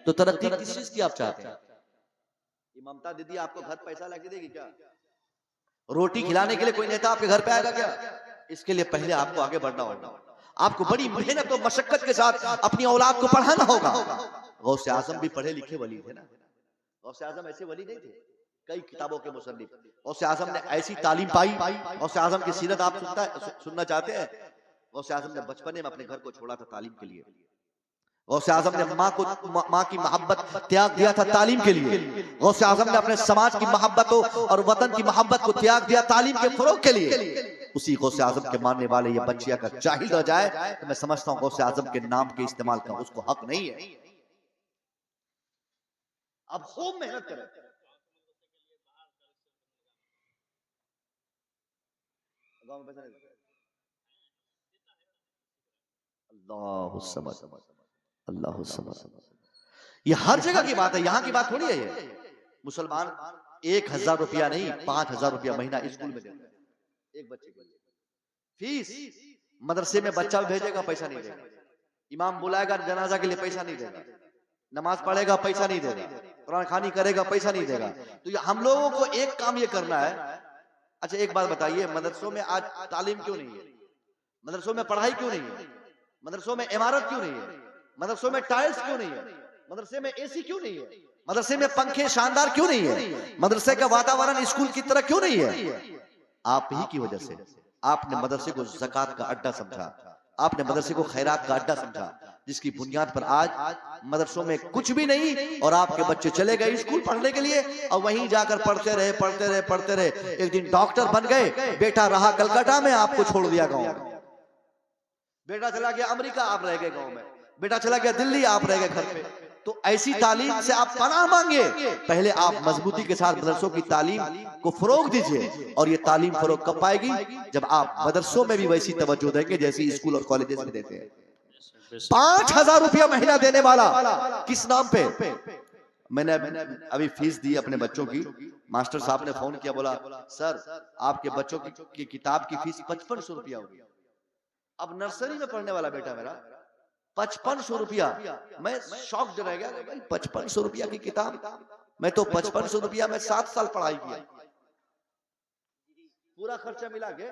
तो तरक्की किस चीज की आप चाहते हैं? ममता दीदी आपको घर पैसा लाके देगी क्या? रोटी खिलाने के लिए कोई नेता आपके घर पे आएगा क्या? इसके लिए पहले आपको आगे बढ़ना होगा, आपको बड़ी मेहनत और मशक्कत के साथ अपनी औलाद को पढ़ाना होगा। गौसे आजम भी पढ़े लिखे वली थे ना, गौसे आजम ऐसे वली नहीं थे, कई किताबों के मुसन्निफ। गौसे आजम ने ऐसी तालीम पाई। गौसे आजम की सीरत आप सुनना चाहते हैं? गौसे आजम ने बचपने में अपने घर को छोड़ा था तालीम के लिए। गौसे आजम ने माँ की मोहब्बत त्याग दिया था तालीम के लिए। गौसे आजम ने अपने समाज की मोहब्बत और वतन की मोहब्बत को त्याग दिया तालीम के फरोग के लिए। उसी गौसे आजम के मानने वाले ये बच्चे अगर जाहिल रह जाए तो मैं समझता हूँ गौसे आजम के नाम के इस्तेमाल का उसको हक नहीं है। अब खूब मेहनत करें, गाँव में पैसा नहीं देते। अल्लाह समद। ये हर जगह की बात है, यहाँ की बात थोड़ी है। ये मुसलमान 1,000 रुपया नहीं 5,000 रुपया महीना स्कूल में देता है एक बच्चे के लिए। फीस मदरसे में बच्चा भेजेगा पैसा नहीं देगा, इमाम बुलाएगा जनाजा के लिए पैसा नहीं देगा, नमाज पढ़ेगा पैसा नहीं देगा, कुरान खानी करेगा पैसा नहीं देगा। तो हम लोगों को एक काम ये करना है। अच्छा एक बात बताइए, मदरसों में आज तालीम क्यों नहीं है? मदरसों में पढ़ाई क्यों नहीं है? मदरसों में इमारत क्यों नहीं है? मदरसों में टाइल्स क्यों नहीं है? मदरसे में एसी क्यों नहीं है? मदरसे में पंखे शानदार क्यों नहीं है? मदरसे का वातावरण स्कूल की तरह क्यों नहीं है? आप ही की वजह से। आपने मदरसे को ज़कात का अड्डा समझा, आपने मदरसे को खैरात का अड्डा समझा, जिसकी बुनियाद पर आज मदरसों में कुछ भी नहीं और आपके बच्चे चले गए स्कूल पढ़ने के लिए और वहीं जाकर पढ़ते रहे। एक दिन डॉक्टर बन गए, बेटा रहा कलकत्ता में, आपको छोड़ दिया गाँव में। बेटा चला गया अमेरिका, आप रह गए गाँव में। बेटा चला गया दिल्ली, आप रह गए घर पे। तो ऐसी तालीम से आप पनाह मांगे। पहले आप मजबूती के साथ मदरसों की तालीम को फरोग दीजिए, और ये तालीम फरोग कब पाएगी? जब आप मदरसों में भी वैसी तवज्जो देंगे जैसी स्कूल और कॉलेजेस में देते हैं। 5,000 रुपया महीना देने वाला किस नाम पे? मैंने अभी फीस दी अपने बच्चों की। मास्टर साहब ने फोन किया, बोला सर आपके बच्चों की किताब की फीस 5500 रुपया होगी। अब नर्सरी में पढ़ने वाला बेटा मेरा 5500 रुपया। मैं शॉक्ड रह गया भाई, 5500 रुपया की किताब। मैं तो 5500 रुपया में 7 साल पढ़ाई किया, पूरा खर्चा मिला के,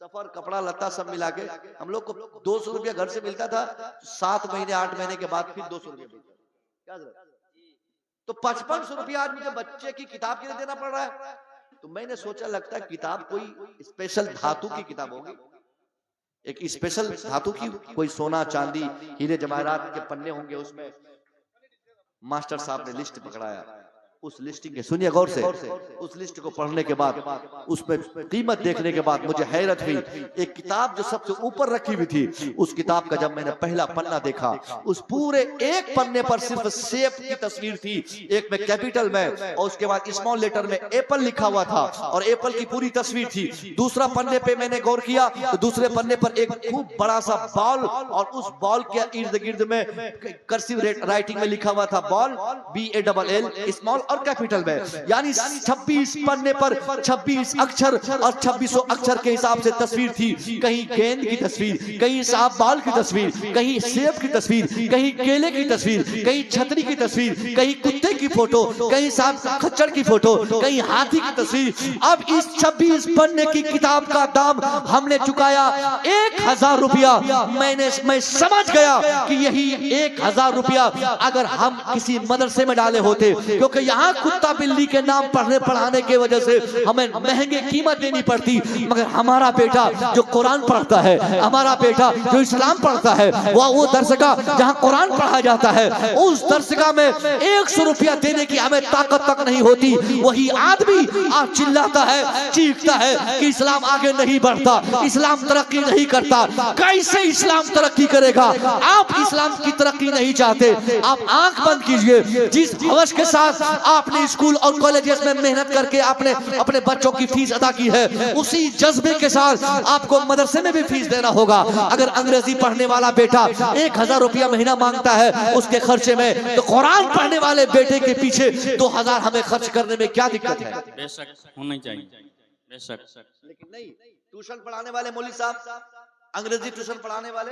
सफर कपड़ा लत्ता सब मिला के हम लोग को 200 रुपया घर से मिलता था। 7 महीने 8 महीने के बाद फिर 200 रुपया मिलता। क्या जरूरत? तो 5500 रुपया आज मुझे बच्चे की किताब के लिए देना पड़ रहा है। तो मैंने सोचा लगता है किताब कोई स्पेशल धातु की किताब होगी, एक स्पेशल धातु की, कोई सोना चांदी हीरे जवाहरात के पन्ने होंगे उसमें। मास्टर साहब ने लिस्ट पकड़ाया, उस लिस्ट के, सुनिए गौर से, उस लिस्ट को पढ़ने के बाद, उसमें कीमत देखने के बाद मुझे हैरत हुई। एक किताब जो सबसे ऊपर रखी हुई थी, उस किताब का जब मैंने पहला पन्ना देखा, उस पूरे एक पन्ने पर सिर्फ सेब की तस्वीर थी, एक में कैपिटल में और उसके बाद स्मॉल लेटर में एप्पल लिखा हुआ था और एप्पल की पूरी तस्वीर थी। दूसरा पन्ने पे मैंने गौर किया तो दूसरे पन्ने पर एक खूब बड़ा सा बॉल और उस बॉल के इर्द गिर्द में कर्सिव राइटिंग में लिखा हुआ था बॉल, BALL स्मॉल और कैपिटल में, यानी 26 पन्ने पर 26 अक्षर और 2600 अक्षर के हिसाब से तस्वीर थी। कहीं गेंद की तस्वीर, कहीं सांप बाल की तस्वीर, कहीं सेब की तस्वीर, कहीं केले की तस्वीर, कहीं छतरी की तस्वीर, कहीं कुत्ते की फोटो, कहीं सांप खच्चर की फोटो, कहीं हाथी की तस्वीर। अब इस 26 पन्ने की किताब का दाम हमने चुकाया 1000 रुपया। मैं समझ गया कि यही 1000 रुपया अगर हम किसी मदरसे में डाले होते, क्योंकि यहाँ कुत्ता बिल्ली के नाम पढ़ाने की वजह से हमें महंगे कीमत देनी पड़ती, मगर हमारा बेटा जो कुरान पढ़ता है, हमारा बेटा जो इस्लाम पढ़ता है, वो दरसगाह जहां कुरान पढ़ा जाता है, उस दरसगाह में 100 रुपया देने की हमें ताकत तक नहीं होती। वही आदमी आज चिल्लाता है, चीखता है कि इस्लाम आगे नहीं बढ़ता, इस्लाम तरक्की नहीं करता। कैसे इस्लाम तरक्की करेगा? आप इस्लाम की तरक्की नहीं चाहते, आप आंख बंद कीजिए। जिस हवस के साथ आपने स्कूल और कॉलेजेस में मेहनत करके आपने अपने बच्चों की फीस अदा की है, उसी जज्बे के साथ आपको मदरसे में भी फीस देना होगा। अगर अंग्रेजी पढ़ने वाला बेटा 1000 रुपया महीना मांगता है उसके खर्चे में, तो कुरान पढ़ने वाले बेटे के पीछे 2000 हमें खर्च करने में क्या दिक्कत है? बेशक होना चाहिए, बेशक। लेकिन नहीं, ट्यूशन पढ़ाने वाले मौलवी साहब, अंग्रेजी ट्यूशन पढ़ाने वाले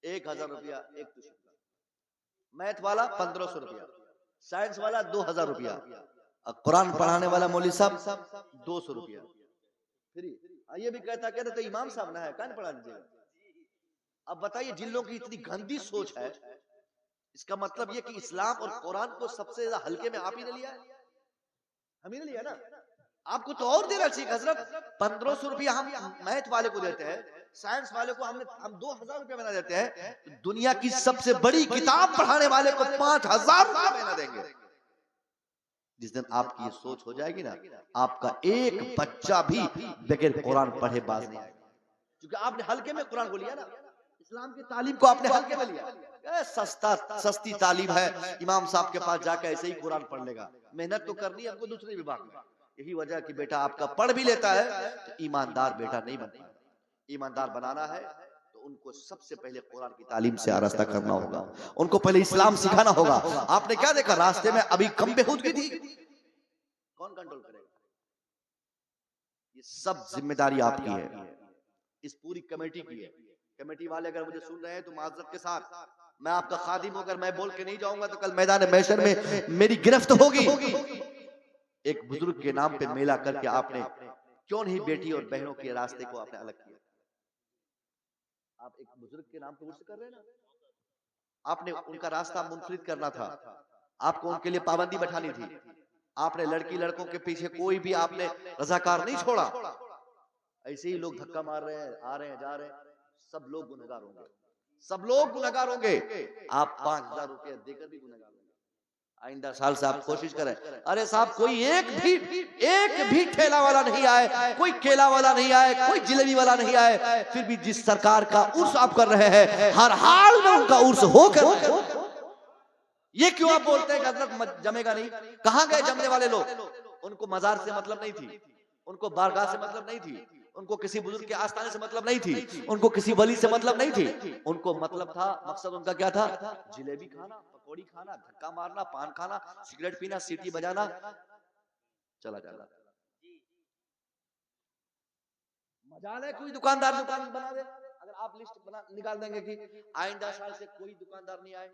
1000 रुपया एक ट्यूशन, मैथ वाला 1500 रुपया, साइंस वाला 2000 रुपया, कुरान पढ़ाने वाला मौलवी साहब 200 रुपया फ्री। ये भी कहता तो इमाम साहब ना है, कान पढ़ा दीजिएगा। अब बताइए, जिन लोगों की इतनी गंदी सोच है, इसका मतलब ये कि इस्लाम और कुरान को सबसे ज्यादा हल्के में आप ही ने लिया है, हम ही ने लिया ना। आपको तो और देना चाहिए हजरत। 1500 रुपया हम मैथ वाले को देते हैं, साइंस वाले को हम 2000 रुपया महीना देते हैं, दुनिया की सबसे बड़ी किताब पढ़ाने वाले को 5000 रुपया महीना देंगे। जिस दिन आपकी ये सोच हो जाएगी ना, आपका एक बच्चा भी बगैर कुरान पढ़े बाज नहीं आएगा, क्योंकि आपने हल्के में कुरान को लिया ना, इस्लाम की तालीम को आपने हल्के में लिया। सस्ती तालीम है, इमाम साहब के पास जाकर ऐसे ही कुरान पढ़ लेगा। मेहनत तो करनी है आपको दूसरे विभाग में। यही वजह कि बेटा आपका पढ़ भी लेता है तो ईमानदार बेटा नहीं बनता। ईमानदार बनाना है तो उनको सबसे पहले कुरान की तालीम से आरास्ता करना होगा, उनको पहले इस्लाम सिखाना होगा। आपने क्या देखा, रास्ते में अभी कम बेहूदगी थी, कौन कंट्रोल करेगा? ये सब जिम्मेदारी आपकी है, इस पूरी कमेटी की है। कमेटी वाले अगर मुझे सुन रहे हैं तो माजरत के साथ, मैं आपका खादिम होकर मैं बोल के नहीं जाऊंगा तो कल मैदान महशर में मेरी गिरफ्त होगी। एक बुजुर्ग के नाम पे मेला करके आपने क्यों नहीं बेटी और बहनों के रास्ते को आपने अलग किया? आप एक बुजुर्ग के नाम पे उर्स कर रहे हैं ना, आपने उनका रास्ता मुनफरिद करना था, आपको उनके लिए पाबंदी बैठानी थी। आपने लड़की लड़कों के पीछे कोई भी आपने रजाकार नहीं छोड़ा। ऐसे ही लोग धक्का मार रहे हैं, आ रहे हैं, जा रहे हैं, सब लोग गुनहगार होंगे, सब लोग गुनहगार होंगे। आप 5000 रुपया देकर भी गुनहगार होंगे। आइंदा साल से आप कोशिश करें। अरे साहब, कोई एक भी ठेला वाला नहीं आए, कोई केला वाला नहीं आए, कोई जिलेबी वाला नहीं आए, फिर भी जिस सरकार का उर्स आप कर रहे हैं, हर हाल में उनका उर्स होकर। ये क्यों आप बोलते हैं कि हजरत जमेगा नहीं? कहां गए जमने वाले लोग? उनको मजार से मतलब नहीं थी, उनको बारगाह से मतलब नहीं थी, उनको किसी बुजुर्ग के आस्थाने से मतलब नहीं थी, उनको किसी वली से मतलब नहीं थी। उनको मतलब था, मकसद उनका क्या था? जिलेबी खाना, पकौड़ी खाना, धक्का मारना, पान खाना, सिगरेट पीना, सीटी बजाना, चला जाना। मजाल है कोई दुकानदार दुकान बना दे, अगर आप लिस्ट बना निकाल देंगे कि आइंदा साल से कोई दुकानदार नहीं आए,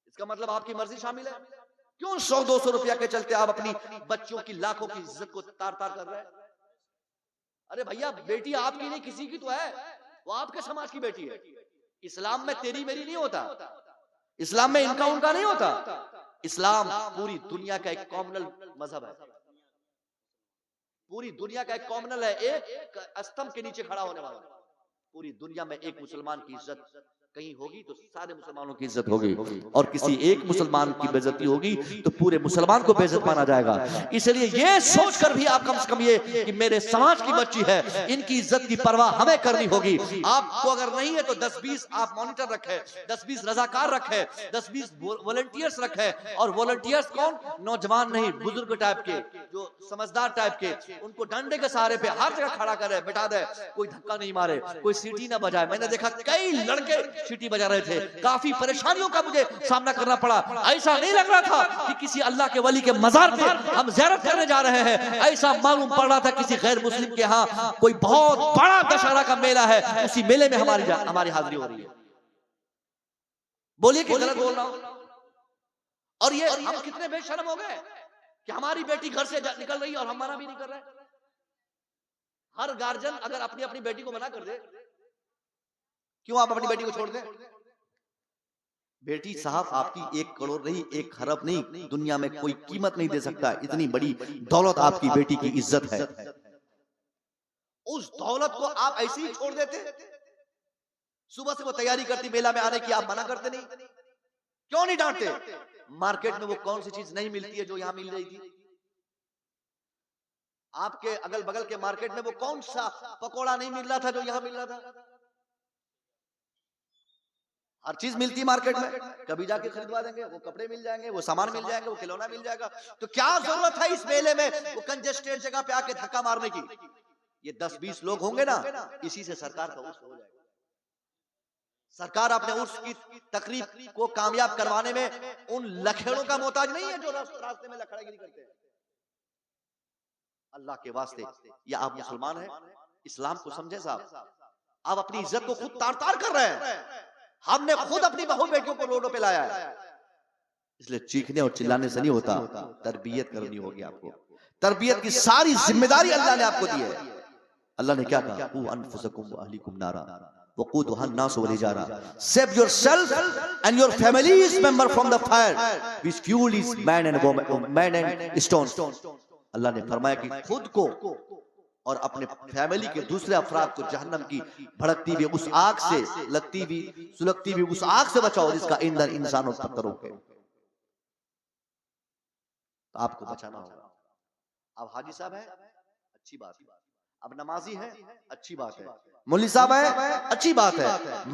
इसका मतलब आपकी मर्जी शामिल है। क्यों 100-200 रुपया के चलते आप अपनी बच्चों की लाखों की इज्जत को तार तार कर रहे हैं? अरे भैया, बेटी आपकी नहीं किसी की तो है, वो आपके समाज की बेटी है। इस्लाम में तेरी मेरी नहीं होता, इस्लाम में इनका उनका नहीं होता। इस्लाम पूरी दुनिया का एक कॉमनल मजहब है, पूरी दुनिया का एक कॉमनल है, एक स्तंभ के नीचे खड़ा होने वाला। पूरी दुनिया में एक मुसलमान की इज्जत कहीं होगी तो सारे मुसलमानों की इज्जत होगी, और किसी एक मुसलमान की बेइज्जती होगी तो पूरे मुसलमान को बेइज्जत माना जाएगा। इसलिए ये सोचकर भी आप कम से कम ये कि मेरे समाज की बच्ची है, इनकी इज्जत की परवाह हमें करनी होगी। आपको अगर नहीं है तो 10-20 आप मॉनिटर रखे, 10-20 रजाकार रखे, 10-20 वॉलंटियर्स रखे। और वॉलंटियर्स कौन? नौजवान नहीं, बुजुर्ग टाइप के, जो समझदार टाइप के, उनको डंडे के सहारे पे हर जगह खड़ा करे, बिठा दे, कोई धक्का नहीं मारे, कोई सीटी ना बजाए। मैंने देखा कई लड़के सीटी बजा रहे थे, काफी परेशानियों का मुझे सामना करना पड़ा। ऐसा नहीं लग रहा था कि किसी अल्लाह के वली के मजार पे हम ज़ियारत करने जा रहे हैं, ऐसा मालूम पड़ रहा था किसी गैर मुस्लिम के यहाँ कोई बहुत बड़ा दशहरा का मेला है, उसी मेले में हमारी हाजिरी हो रही है। बोलिए कि गलत बोल रहा हूं? और ये हम कितने बेशर्म हो गए कि हमारी बेटी घर से निकल रही है और हम मना भी नहीं कर रहे। हर गार्जियन अगर अपनी अपनी बेटी को मना कर दे, क्यों आप अपनी बेटी को छोड़ दें? बेटी साहब आपकी 1 करोड़ नहीं, 1 खरब नहीं, दुनिया में कोई कीमत नहीं दे सकता, इतनी बड़ी दौलत आपकी बेटी की इज्जत है। उस दौलत को आप ऐसे ही छोड़ देते? सुबह से वो तैयारी करती मेला में आने की, आप मना करते नहीं? क्यों नहीं डांटते? मार्केट में वो कौन सी चीज नहीं मिलती है जो यहां मिल रही थी? आपके अगल बगल के मार्केट में वो कौन सा पकोड़ा नहीं मिल रहा था जो यहां मिल रहा था? हर चीज मिलती है मार्केट में, कभी जाके खरीदवा देंगे, वो कपड़े मिल जाएंगे, वो सामान मिल जाएंगे, वो खिलौना मिल जाएगा। तो क्या जरूरत है इस मेले में वो कंजेस्टेड जगह पे आके धक्का मारने की? ये 10-20 लोग होंगे ना, इसी से सरकार का उर्स हो जाएगा। सरकार अपने उर्स की तकरीब को कामयाब करवाने में उन लखेड़ों का मोहताज नहीं है जो रास्ते में लखड़ागिरी करते हैं। अल्लाह के वास्ते, ये आप मुसलमान हैं, इस्लाम को समझे साहब। आप अपनी इज्जत को खुद तार तार कर रहे हैं। हमने खुद अपनी बहू बेटियों को रोडों पे लाया है, इसलिए चीखने और चिल्लाने से नहीं होता, तरबियत करनी होगी आपको। तरबियत की सारी जिम्मेदारी अल्लाह ने आपको दी है। अल्लाह ने क्या कहा? कू अनफुसकुम व अहलिकुम नारा वक़ूदुहा अन्नास वल हिजारा, save yourself and your families member from the fire which fuel is man and stone. अल्लाह ने फरमाया कि खुद को और अपने फैमिली के दूसरे अफराद को जहन्नम की भड़कती हुई उस आग से, लगती हुई सुलगती हुई उस आग से बचाओ जिसका ईंधन इंसान और पत्थरों के। तो आपको बचाना होगा। अब हाजी साहब है, अच्छी बात है। अब नमाजी है, अच्छी बात है। मौलवी साहब है, अच्छी बात है।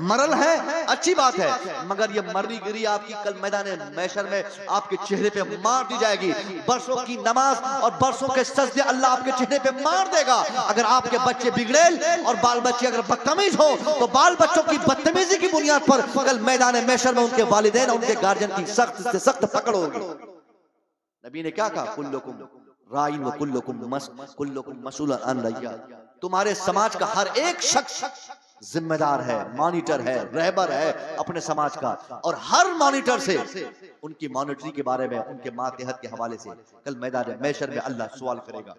मरल है, अच्छी बात है। मगर ये मरनी गिरी आपकी कल मैदान महशर में आपके चेहरे पे मार दी जाएगी। बरसों की नमाज और बरसों के सजदे अल्लाह आपके चेहरे पे मार देगा। अगर आपके बच्चे बिगड़ेल और बाल बच्चे अगर बदतमीज हो तो बाल बच्चों की बदतमीजी की बुनियाद पर कल मैदान महशर में उनके वालिदैन और उनके गार्जियन की सख्त से सख्त पकड़ होगी। नबी ने क्या कहा? कुल्लुकुम राइन व कुल्लुकुम मसऊलन अन रइया। तुम्हारे समाज का हर एक शख्स जिम्मेदार है, मॉनिटर है, रहबर है अपने समाज का, और हर मॉनिटर से उनकी मॉनिटरी के बारे में, उनके मातहत के हवाले से कल मैदान महशर में अल्लाह सवाल करेगा।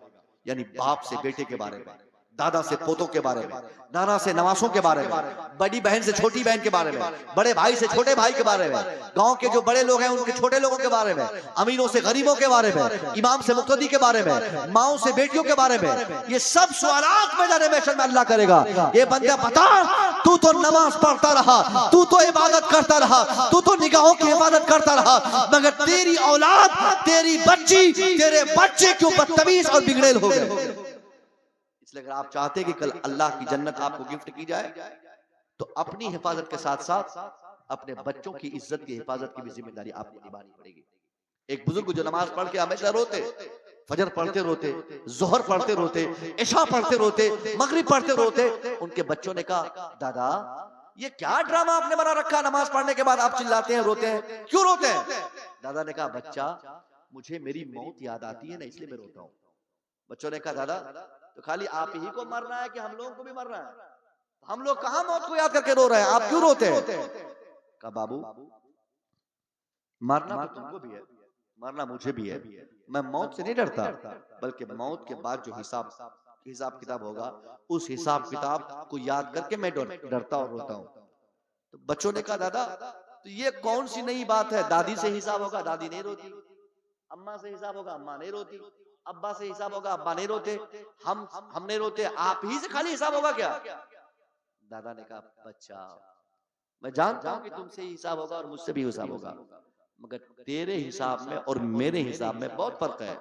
यानी बाप से बेटे के बारे में, दादा से पोतों के बारे में, नाना से नवासों के बारे में, बड़ी बहन से छोटी बहन के बारे में, बड़े भाई से छोटे भाई के बारे में, गांव के जो बड़े लोग हैं उनके छोटे लोगों के बारे में, अमीरों से गरीबों के बारे में, इमाम से मुक्तदी के बारे में, माओ से बेटियों के बारे में। ये सब सवालात मैदान महशर में अल्लाह करेगा। ये बंदा बता, तू तो नमाज पढ़ता रहा, तू तो इबादत करता रहा, तू तो निगाहों की हिफाजत करता रहा, मगर तेरी औलाद, तेरी बच्ची, तेरे बच्चे क्यों बदतमीज और बिगड़ेल हो गए? इसलिए अगर आप चाहते कि कल अल्लाह की जन्नत आपको गिफ्ट की जाए तो अपनी हिफाजत के साथ साथ अपने बच्चों की इज्जत की हिफाजत की भी जिम्मेदारी आपको निभानी पड़ेगी। एक बुजुर्ग जो नमाज पढ़ के हमेशा रोते, फजर पढ़ते रोते, जोहर पढ़ते रोते, इशा पढ़ते रोते, मगरिब पढ़ते रोते, उनके बच्चों ने कहा, दादा ये क्या ड्रामा आपने बना रखा, नमाज पढ़ने के बाद आप चिल्लाते हैं, रोते हैं, क्यों रोते हैं? दादा ने कहा, बच्चा मुझे मेरी मौत याद आती है ना, इसलिए मैं रोता हूँ। बच्चों ने कहा, दादा तो खाली आप ही को मरना है कि हम लोगों को भी मरना है? हम लोग कहां मौत को याद करके रो रहे हैं, आप क्यों रोते हैं? कहा बाबू मरना तो तुमको भी है, मरना मुझे भी है, मैं मौत से नहीं डरता, बल्कि मौत के बाद जो हिसाब किताब होगा, उस हिसाब किताब को याद करके मैं डरता और रोता हूं। तो बच्चों ने कहा दादा तो ये कौन सी नई बात है, दादी से हिसाब होगा दादी नहीं रोती, अम्मा से हिसाब होगा अम्मा नहीं रोती, अब्बा से हिसाब होगा अब्बा नहीं रोते, हम नहीं रोते, आप ही से खाली हिसाब होगा क्या? दादा ने कहा बच्चा मैं जानता हूं कि तुमसे ही हिसाब होगा और मुझसे भी हिसाब होगा, मगर तेरे हिसाब में और मेरे हिसाब में बहुत फर्क है।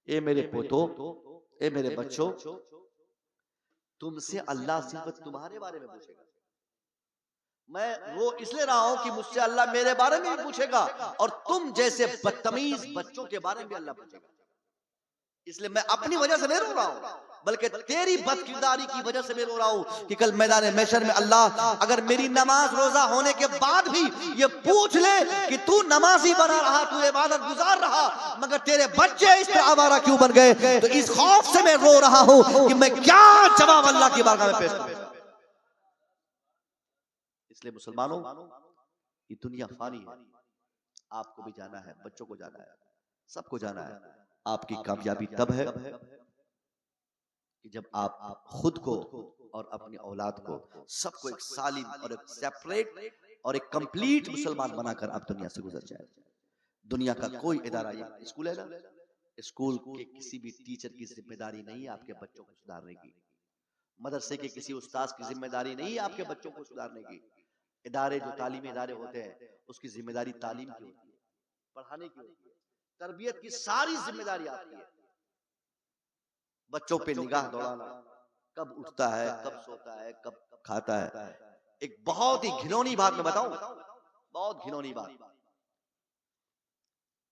ए मेरे पोतों, ए मेरे बच्चों, तुमसे अल्लाह सिर्फ तुम्हारे बारे में पूछेगा। मैं रो इसलिए रहा हूं कि मुझसे अल्लाह मेरे बारे में भी पूछेगा और तुम जैसे बदतमीज बच्चों के बारे में भी अल्लाह पूछेगा। इसलिए मैं अपनी वजह से नहीं रो रहा हूं, बल्कि तेरी बदकिरदारी की वजह से मैं रो रहा हूं कि कल मैदान महशर में अल्लाह अगर मेरी नमाज रोजा होने के बाद भी ये पूछ ले कि तू नमाजी बना रहा, तू इबादत गुजार रहा, मगर तेरे बच्चे इस तरह आवारा क्यों बन गए, तो इस खौफ से मैं रो रहा हूं कि मैं क्या जवाब अल्लाह की बारगाह में पेश करूं। इसलिए मुसलमानों ये दुनिया फानी है, आपको भी जाना है, बच्चों को जाना है, सबको जाना है। आपकी कामयाबी तब है कि जब आप खुद को और अपनी औलाद को सबको एक सालिम और एक सेपरेट और एक कंप्लीट मुसलमान बनाकर आप दुनिया से गुजर जाए। दुनिया का कोई इदारा, ये स्कूल है ना, स्कूल के किसी भी टीचर की जिम्मेदारी नहीं है आपके बच्चों को सुधारने की, मदरसे के किसी उस्ताद की जिम्मेदारी नहीं है आपके बच्चों को सुधारने की। इदारे जो तालीमी इदारे होते हैं उसकी जिम्मेदारी तालीम की होती है, पढ़ाने की होती है, तरबियत की सारी जिम्मेदारी आपकी है। बच्चों पे निगाह दौड़ाना, कब उठता है, कब सोता है, कब खाता है। एक बहुत ही घिनौनी बात मैं बताऊं, बहुत घिनौनी बात,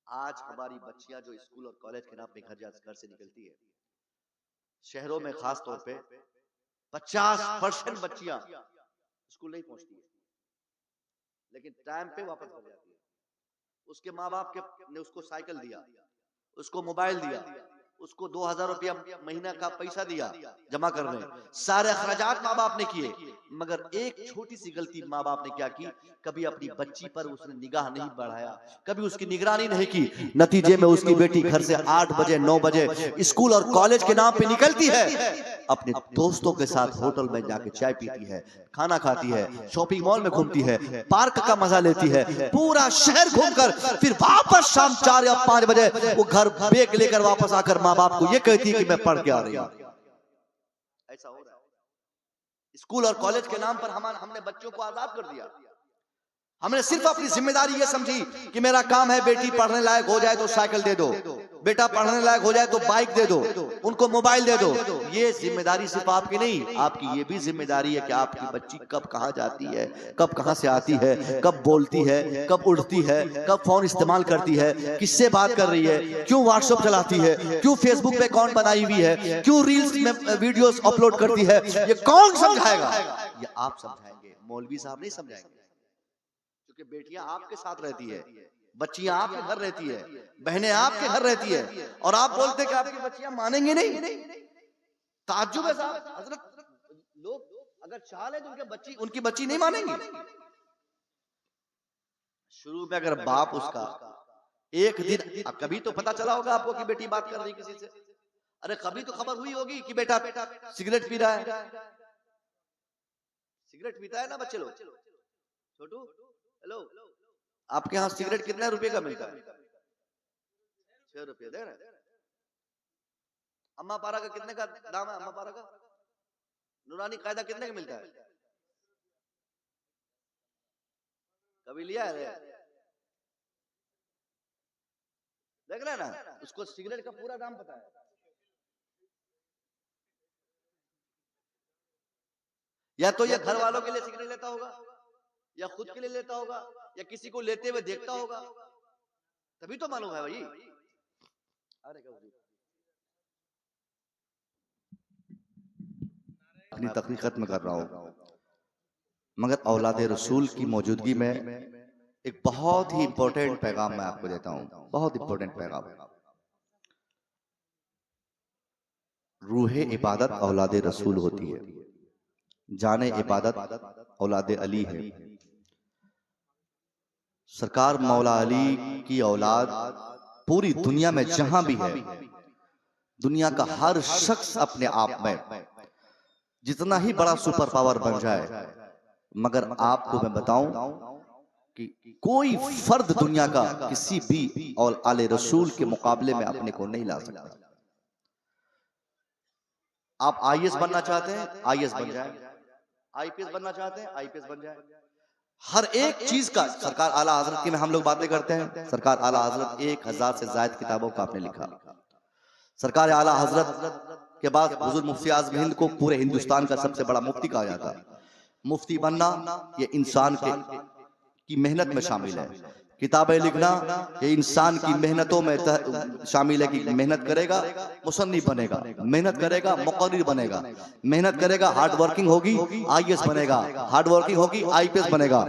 आज हमारी बच्चियां जो स्कूल और कॉलेज के नाम पे घर से निकलती है, शहरों में खास तौर पे 50% बच्चियां स्कूल नहीं पहुंचती है, लेकिन टाइम पे वापस घर जाती है। उसके माँ बाप ने उसको साइकिल दिया, उसको मोबाइल दिया, उसको 2000 रुपया महीना का पैसा दिया जमा करने, सारे अखराजात माँ बाप ने किए, मगर एक छोटी सी गलती माँ बाप ने क्या की, कभी अपनी बच्ची पर उसने निगाह नहीं बढ़ाया, कभी उसकी निगरानी नहीं की। नतीजे में उसकी बेटी घर से 8 बजे 9 बजे स्कूल और कॉलेज के नाम पे निकलती है, अपने दोस्तों के साथ होटल में जाके चाय पीती है, खाना खाती है, शॉपिंग मॉल में घूमती है, पार्क का मजा लेती है, पूरा शहर घूमकर फिर वापस शाम 4 या 5 बजे वो घर बैग लेकर वापस आकर माँ बाप को ये कहती है कि मैं पढ़ के आ रही हूं। ऐसा हो रहा है। स्कूल और कॉलेज के नाम पर हमने बच्चों को आजाद कर दिया। हमने सिर्फ अपनी जिम्मेदारी ये समझी कि मेरा काम है बेटी पढ़ने लायक हो जाए तो साइकिल दे दो, बेटा पढ़ने लायक हो जाए तो बाइक दे दो, उनको मोबाइल दे दो। ये जिम्मेदारी सिर्फ आपकी नहीं, आपकी ये भी जिम्मेदारी है कि आपकी बच्ची कब कहां जाती है, कब कहां से आती है, कब बोलती है, कब उठती है, कब फोन इस्तेमाल करती है, किससे बात कर रही है, क्यों व्हाट्सएप चलाती है, क्यों फेसबुक पे अकाउंट बनाई हुई है, क्यों रील्स में वीडियोस अपलोड करती है। ये कौन समझाएगा? ये आप समझाएंगे, मौलवी साहब नहीं समझाएंगे, क्योंकि बेटियां आपके साथ रहती है, बच्चियां आपके घर रहती है, बहनें आपके घर रहती है, और आप बोलते कि आपकी बच्चियां मानेंगे नहीं। ताज्जुब है साहब, हजरत, लोग अगर चाह ले तो उनकी बच्ची नहीं मानेंगी। शुरू में अगर बाप उसका एक दिन, कभी तो पता चला होगा आपको कि बेटी बात कर रही किसी से, अरे कभी तो खबर हुई होगी कि बेटा सिगरेट पी रहा है, सिगरेट पीता है ना बच्चे लोग। छोटू हेलो, आपके यहाँ सिगरेट कितने रुपए का मिलता है? 6 रुपये दे रहे। अम्मा पारा का कितने का दाम है? अम्मा पारा का नूरानी कायदा कितने का मिलता है? कभी लिया है? देख रहे ना, उसको सिगरेट का पूरा दाम पता है। या तो ये घर वालों के लिए सिगरेट लेता होगा, या खुद के लिए लेता होगा, या किसी को लेते हुए देखता होगा, तभी तो मालूम है भाई। अपनी तकरीर खत्म कर रहा हूं, मगर औलाद रसूल की मौजूदगी में एक बहुत ही इंपॉर्टेंट पैगाम मैं आपको देता हूं, बहुत इंपॉर्टेंट पैगाम। रूहे इबादत औलाद रसूल होती है। जाने इबादत औलाद अली है। सरकार मौला अली की औलाद पूरी दुनिया में जहां भी है, दुनिया का हर शख्स अपने आप में जितना ही बड़ा सुपर पावर बन जाए, मगर आपको मैं बताऊं कि कोई फर्द दुनिया का किसी भी और आले रसूल के मुकाबले में अपने को नहीं ला सकता। आप आईएएस बनना चाहते हैं, आईएएस बन जाए। आईपीएस बनना चाहते हैं, आईपीएस बन जाए। हर एक चीज का सरकार आला हजरत की में हम लोग बातें करते हैं। सरकार आला हजरत 1000 से ज्यादा किताबों का आपने लिखा। सरकार आला हजरत के बाद हुजूर मुफ्ती आज़म हिंद को पूरे हिंदुस्तान का सबसे बड़ा मुफ्ती कहा जाता है। मुफ्ती बनना ये इंसान की मेहनत में शामिल है। किताबें लिखना ये इंसान की मेहनतों में शामिल है कि मेहनत करेगा मुसन्निफ बनेगा, मेहनत करेगा मुक़र्रिर बनेगा, मेहनत करेगा हार्ड वर्किंग होगी आईएएस बनेगा, हार्ड वर्किंग होगी आईपीएस बनेगा।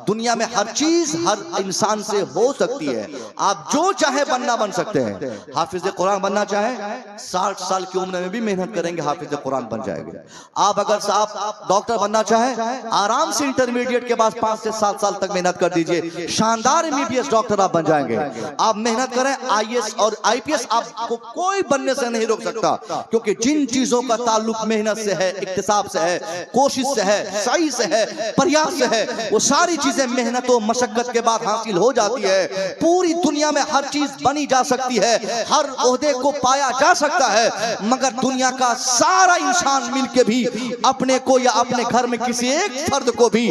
दुनिया में हर चीज हर इंसान से हो सकती है। आप जो चाहे बनना बन सकते हैं। हाफिज कुरान बनना चाहे 60 साल की उम्र में भी मेहनत करेंगे, हाफिज कुरान बन जाएंगे। आप अगर साहब डॉक्टर बनना चाहे आराम से इंटरमीडिएट के बाद 5 से 7 साल तक मेहनत कर दीजिए, शानदार एमबीबीएस डॉक्टर आप बन जाएंगे। आप मेहनत करें आईएएस और आईपीएस, आपको कोई बनने से नहीं रोक सकता, क्योंकि जिन चीजों का ताल्लुक मेहनत से है, इक्तिसाब से है, कोशिश से है, सही से है, प्रयास से है, वो सारी चीजें मेहनत और मशक्कत के बाद हासिल हो जाती है। पूरी दुनिया में हर चीज बनी जा सकती है, हर ओहदे को पाया जा सकता है, मगर दुनिया का सारा इंसान मिलके भी अपने को या अपने घर में किसी एक फर्द को भी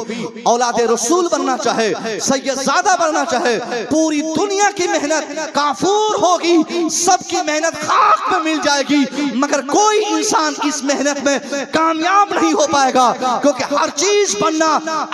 औलाद रसूल बनना चाहे, सैयदजादा बनना चाहे, पूरी दुनिया की मेहनत काफूर होगी, सबकी मेहनत खाक में मिल जाएगी, मगर कोई इंसान इस मेहनत में कामयाब नहीं हो पाएगा। क्योंकि हर चीज बनना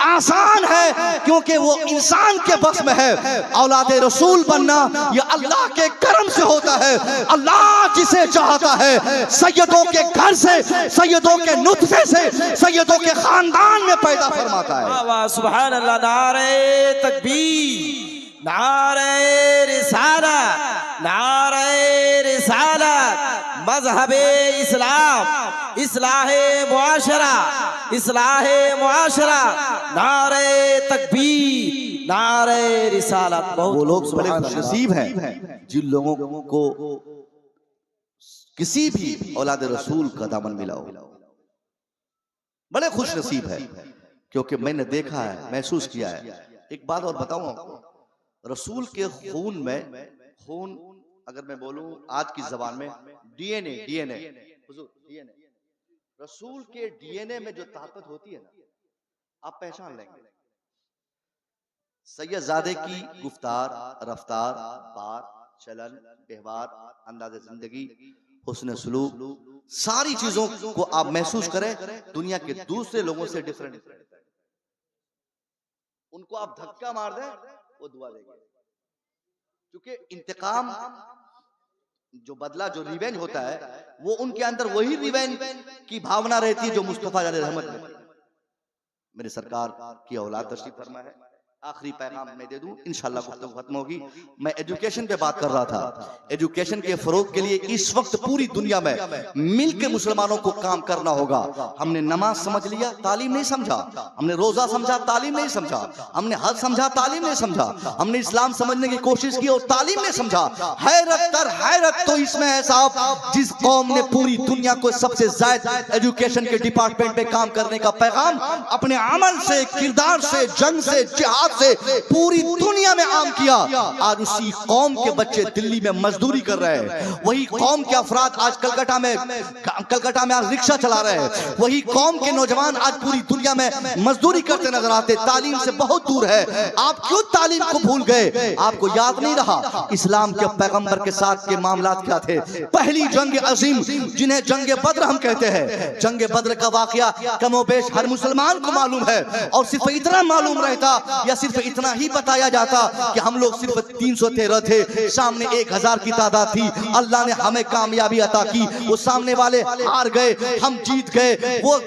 आसान है, क्योंकि वो इंसान के बस में है। औलाद रसूल बनना ये अल्लाह के करम से होता है। अल्लाह जिसे चाहता है सैयदों के घर से, सैयदों के नुत्फे से, सैयदों के खानदान में पैदा फरमाता है। वाह सुभान अल्लाह। नारे तकबीर, नारे रिसालत, नारे रिसालत, मजहबे इस्लाम, इस्लाहे मुआशरा, इस्लाहे मुआशरा, नारे तकबीर, नारे रिसालत। वो लोग बड़े खुशनसीब हैं जिन लोगों को किसी भी औलाद रसूल का दामन मिला हो, बड़े खुशनसीब है। क्योंकि मैंने देखा है, महसूस किया है। एक बात और बताऊं आपको, रसूल के खून में, खून अगर मैं बोलूं आज की जबान में डीएनए, डीएनए, रसूल के डीएनए में जो ताकत होती है ना, आप पहचान लेंगे। सैयदजादे की गुफ्तार, रफ्तार, बात, चलन, व्यवहार, अंदाज़े जिंदगी, हुस्न सलूक, सारी चीजों को आप महसूस करें, दुनिया के दूसरे लोगों से डिफरेंट। उनको आप धक्का मार दें वो दुआ देंगे, क्योंकि इंतकाम जो बदला, जो रिवेंज होता है, वो उनके अंदर वही रिवेंज की भावना रहती है जो मुस्तफा जाने रहमत में थी। मेरे सरकार की औलाद तशरीफ फरमा है। आखिरी पैगाम मैं दे दूं, इंशाल्लाह गुफ्तगू खत्म होगी। मैं एजुकेशन पे बात कर रहा था। एजुकेशन के फरोग के लिए इस वक्त पूरी दुनिया में मिलकर मुसलमानों को काम करना होगा। हमने नमाज समझ लिया, तालीम नहीं समझा। हमने रोजा समझा, तालीम नहीं समझा। हमने हज समझा, तालीम नहीं समझा। हमने इस्लाम समझने की कोशिश की और तालीम नहीं समझा। हैरत तर हैरत तो इसमें है साहब, जिस कौम ने पूरी दुनिया को सबसे ज्यादा एजुकेशन के डिपार्टमेंट पे काम करने का पैगाम अपने अमल से, किरदार से, जंग से, जिहाद से पूरी दुनिया में आम किया, आज उसी कौम के बच्चे दिल्ली में मजदूरी कर रहे हैं। वही कौम के अफराद आज कलकत्ता में आज रिक्शा चला रहे हैं। वही कौम के नौजवान आज पूरी दुनिया में मजदूरी करते नजर आते। तालीम से बहुत दूर है। आप क्यों तालीम को भूल गए? आपको याद नहीं रहा इस्लाम के पैगंबर के साथ के मामलात क्या थे? पहली जंग अजीम, जिन्हें जंग बद्र हम कहते हैं, जंग बद्र का वाकया कमोबेश हर मुसलमान को मालूम है। और सिर्फ इतना मालूम रहता या सिर्फ इतना ही बताया जाता कि हम लोग सिर्फ 313 थे, सामने 1000 की तादाद थी, अल्लाह ने हमें कामयाबी अता की, वो सामने वाले हार गए, हम जीत गए, वो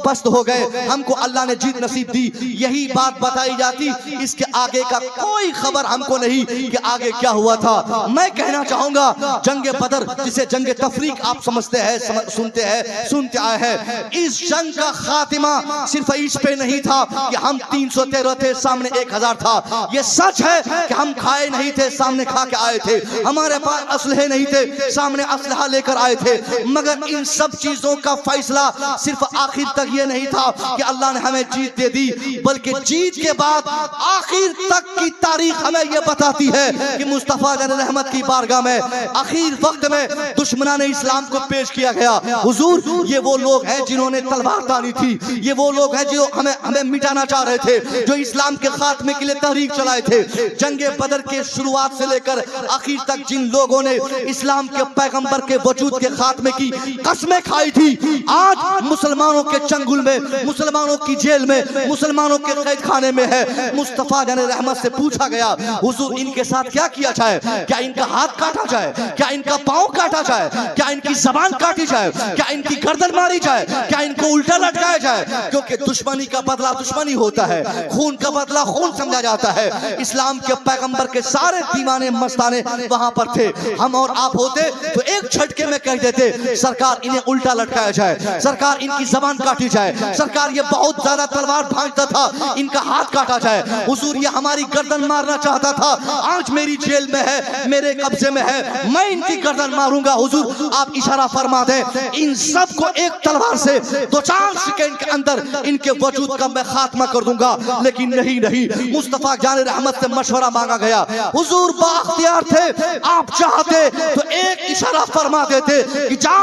पस्त हो गए, हमको अल्लाह ने जीत नसीब दी, यही बात बताई जाती। इसके आगे का कोई खबर हमको नहीं कि आगे क्या हुआ था। मैं कहना चाहूंगा जंग बदर, जिसे जंग तफरीक आप समझते हैं, सुनते आए हैं, इस जंग का खातिमा सिर्फ इस पे नहीं था कि हम 313 थे, सामने 1000 था। ये सच है कि हम खाए नहीं थे, सामने खा के आए थे, हमारे पास असलहे नहीं थे, सामने असलहा लेकर आए थे, मगर इन सब चीजों का फैसला सिर्फ आखिर तक ये नहीं था कि अल्लाह ने हमें जीत दे दी, बल्कि जीत के बाद आखिर तक की तारीख हमें यह बताती है कि मुस्तफा जान रहमत की बारगाह में आखिर वक्त में दुश्मनान इस्लाम को पेश किया गया। हुजूर, ये वो लोग हैं जिन्होंने तलवार तानी थी, ये वो लोग हैं जो हमें मिटाना चाह रहे थे, जो इस्लाम के खात्मे के लिए तहरीक चलाए थे। जंगे बदर के शुरुआत से लेकर आखिर तक जिन लोगों ने इस्लाम के पैगंबर के वजूद के खात्मे की कसमें खाई थी, आज मुसलमानों के चंगुल में, मुसलमानों की जेल में, मुसलमानों के कैद खाने में है। मुस्तफा जान रहमत से पूछा गया, हुजूर इनके साथ क्या किया जाए? क्या इनका हाथ काटा जाए? क्या इनका पांव काटा जाए? क्या इनकी जबान काटी जाए? क्या इनकी गर्दन मारी जाए? क्या इनको उल्टा लटकाया जाए? क्योंकि दुश्मनी का बदला दुश्मनी होता है, खून का बदला खून समझा जाता है। इस्लाम के पैगंबर के सारे दीवाने मस्ताने वहां पर थे। हम और आप होते तो एक झटके में कह देते, सरकार इन्हें उल्टा लटकाया जाए, सरकार इनकी जबान काटी जाए, सरकार ये बहुत ज्यादा तलवार भांजता था, इनका हाथ काटा जाए। हुजूर ये हमारी गर्दन मारना चाहता था, आज मेरी जेल में है, मेरे कब्जे में है, मैं इनकी गर्दन मारूंगा। हुजूर आप इशारा फरमा दें, इन सब को एक तलवार से 2-4 सेकंड के अंदर इनके वजूद का मैं खात्मा कर दूंगा। लेकिन नहीं, मुस्तफा जान रहमत से मशवरा मांगा गया। हुजूर बाख्तियार थे, आप चाहते तो एक इशारा फरमा देते कि जा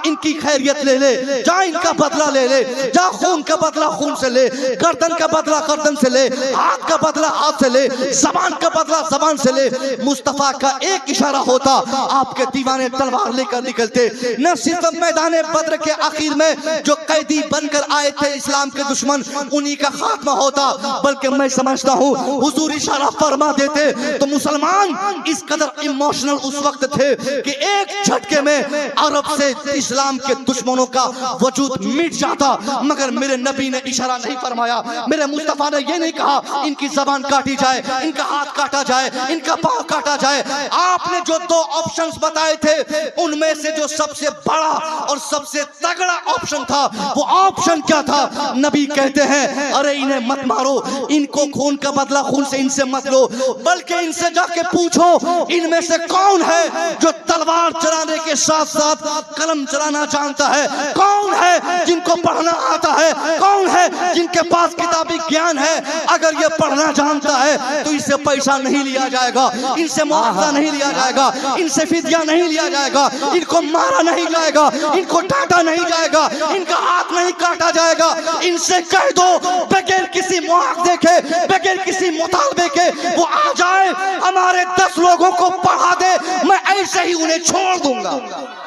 इनकी खैरियत ले ले, जा इनका बदला ले ले, जा खून का बदला खून से ले, गर्दन का बदला गर्दन से ले, हाथ का बदला हाथ से ले, जबान का बदला जबान से ले। मुस्तफा का एक इशारा होता, आपके दीवाने तलवार लेकर निकलते। न सिर्फ मैदान बद्र के आखिर में जो कैदी बनकर आए थे इस्लाम के दुश्मन, उन्हीं का खात्मा होता, बल्कि मैं समझता हूँ हुजूर इशारा फरमा देते तो मुसलमान इस कदर इमोशनल उस वक्त थे कि एक झटके में अरब से इस्लाम के दुश्मनों का वजूद मिट जाता। मगर मेरे नबी ने इशारा नहीं फरमाया, मेरे मुस्तफा ने यह नहीं कहा इनकी जबान काटी जाए, इनका हाथ काटा जाए, इनका पांव काटा जाए। आपने जो 2 ऑप्शंस बताए थे, उनमें से जो सबसे बड़ा और सबसे तगड़ा ऑप्शन था, वो ऑप्शन क्या था? नबी कहते हैं, अरे इन्हें मत मारो, इनको खून का बदला खून से इनसे मत लो, बल्कि इनसे जाके पूछो इनमें से कौन है जो तलवार चलाने के साथ साथ कलम चलाना जानता है, कौन है जिनको पढ़ना आता है, कौन है जिनके पास किताबी ज्ञान है। अगर ये पढ़ना जानता है तो इससे पैसा नहीं लिया जाएगा, इनसे मुआवजा नहीं लिया जाएगा, इनसे फिदिया नहीं लिया जाएगा, इनको मारा नहीं जाएगा, इनको डांटा नहीं जाएगा, इनका हाथ नहीं काटा जाएगा। इनसे कह दो बगैर किसी मुआवजे के, बगैर किसी मुतालबे के वो आ जाए, हमारे 10 लोगों को पढ़ा दे, मैं ऐसे ही उन्हें छोड़ दूंगा।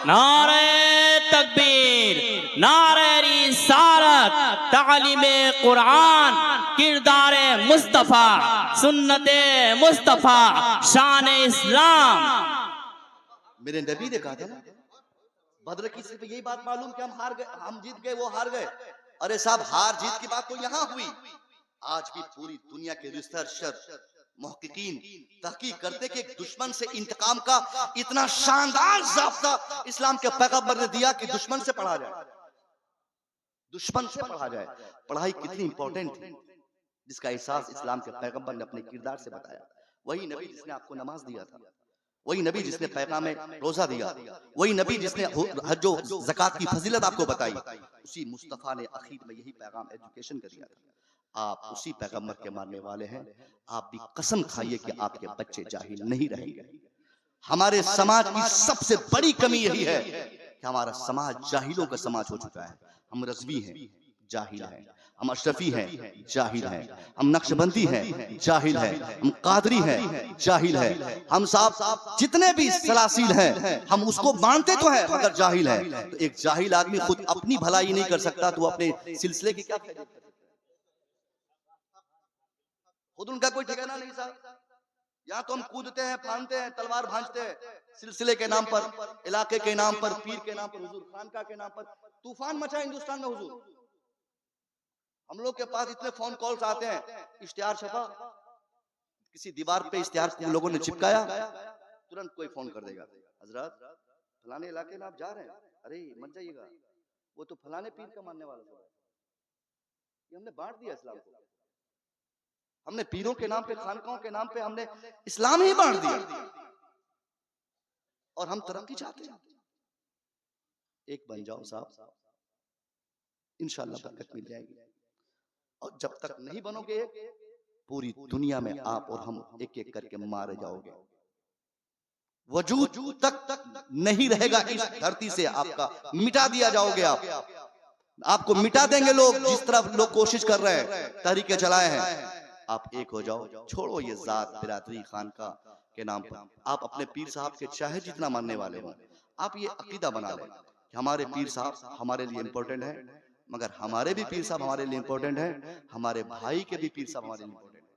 नारे तकबीर, नारे रिसालत, तालीमे कुरान, किरदारे मुस्तफा, सुन्नते मुस्तफा, शान इस्लाम। मेरे नबी ने कहा था ना, बद्र की सिर्फ यही बात मालूम कि हम हार गए, हम जीत गए, वो हार गए। अरे साहब, हार जीत की बात तो यहां हुई, आज भी पूरी दुनिया के रिसर्चर मुहक्किकीन तहकीक करते कि एक दुश्मन से इंतकाम का इतना शानदार ज़ाब्ता इस्लाम के पैगंबर ने दिया कि दुश्मन से पढ़ा जाए, दुश्मन से पढ़ा जाए। पढ़ाई कितनी इंपॉर्टेंट है, जिसका एहसास इस्लाम के पैगंबर ने अपने किरदार से बताया। वही नबी जिसने आपको नमाज दिया था, वही नबी जिसने पैगाम रोजा दिया, वही नबी जिसने हज और ज़कात की फजीलत आपको बताई, उसी मुस्तफ़ा ने आखिर में यही पैगाम एजुकेशन का दिया था। आप उसी पैगंबर के मानने वाले हैं, आप भी कसम खाइए कि आपके बच्चे जाहिल नहीं रहेंगे। हमारे समाज की सबसे बड़ी कमी यही है कि हमारा समाज जाहिलों का समाज हो चुका है। हम रज़वी हैं, जाहिल हैं, हम अशरफी हैं, जाहिल हैं, हम नक्शबंदी हैं, जाहिल हैं, हम कादरी हैं, जाहिल हैं, हम साहब जितने भी सलासील हैं हम उसको मानते तो हैं मगर जाहिल हैं। तो एक जाहिल आदमी खुद अपनी भलाई नहीं कर सकता तो अपने सिलसिले की क्या खुद उनका कोई ठिकाना नहीं साहब। यहाँ तो हम कूदते हैं, फानते हैं, तलवार भांजते हैं, सिलसिले के नाम पर, इलाके के नाम पर, पीर के नाम पर, हुजूर खानका के नाम पर तूफान मचा हिंदुस्तान में हुजूर। हम लोग के पास इतने फोन कॉल्स आते हैं, इश्तिहार छपा, किसी दीवार पे इश्तिहार लोगों ने चिपकाया, तुरंत कोई फोन कर देगा, हजरत फलाने इलाके में आप जा रहे हैं, अरे मत जाइएगा, वो तो फलाने पीर का मानने वाला था। ये हमने बांट दिया इस्लाम को, हमने पीरों के नाम पे, खानकाओं के नाम पे हमने इस्लाम ही बांट दिया, और हम तरक्की चाहते हैं। एक बन जाओ साहब, इंशाअल्लाह बरकत मिल जाएगी। और जब तक नहीं बनोगे, पूरी दुनिया में आप और हम एक एक करके मारे जाओगे। वजूद तक नहीं रहेगा इस धरती से, आपका मिटा दिया जाओगे। आपको मिटा देंगे लोग, जिस तरह लोग कोशिश कर रहे हैं, तहरीके चलाए हैं। आप एक हो जाओ, छोड़ो ये जात बिरादरी खानका के नाम पर। आप अपने पीर साहब के चाहे जितना मानने वाले हो, आप ये अकीदा बना लें कि हमारे पीर साहब हमारे लिए इंपॉर्टेंट है, मगर हमारे भी पीर साहब हमारे लिए इंपॉर्टेंट है, हमारे भाई के भी पीर साहब हमारे लिए इंपॉर्टेंट है।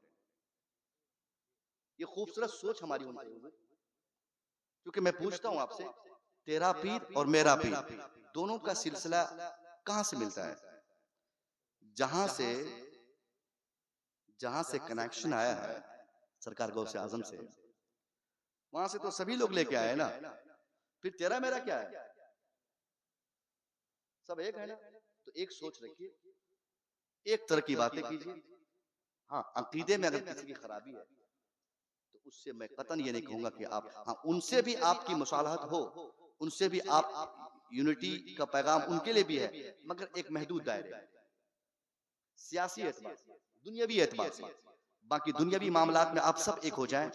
ये खूबसूरत सोच हमारी होनी चाहिए। क्योंकि मैं पूछता हूं आपसे, तेरा पीर और मेरा पीर दोनों का सिलसिला कहां से मिलता है? जहां से कनेक्शन आया है सरकार गौसे आजम से, वहां से तो सभी लोग लेके आए ना। फिर तेरा मेरा क्या है? सब एक है ना। तो एक सोच रखिए, एक तरह की बातें कीजिए। हाँ, अकीदे में अगर किसी की खराबी है तो उससे मैं कतन ये नहीं कहूंगा कि आप, हाँ, उनसे भी आपकी मुसालहत हो, उनसे भी आप यूनिटी का पैगाम उनके लिए भी है, मगर एक महदूद दायरे में, सियासी एतबार से, दुनियावी एतबार से। बाकी दुनियावी मामलात में आप सब एक हो जाएं।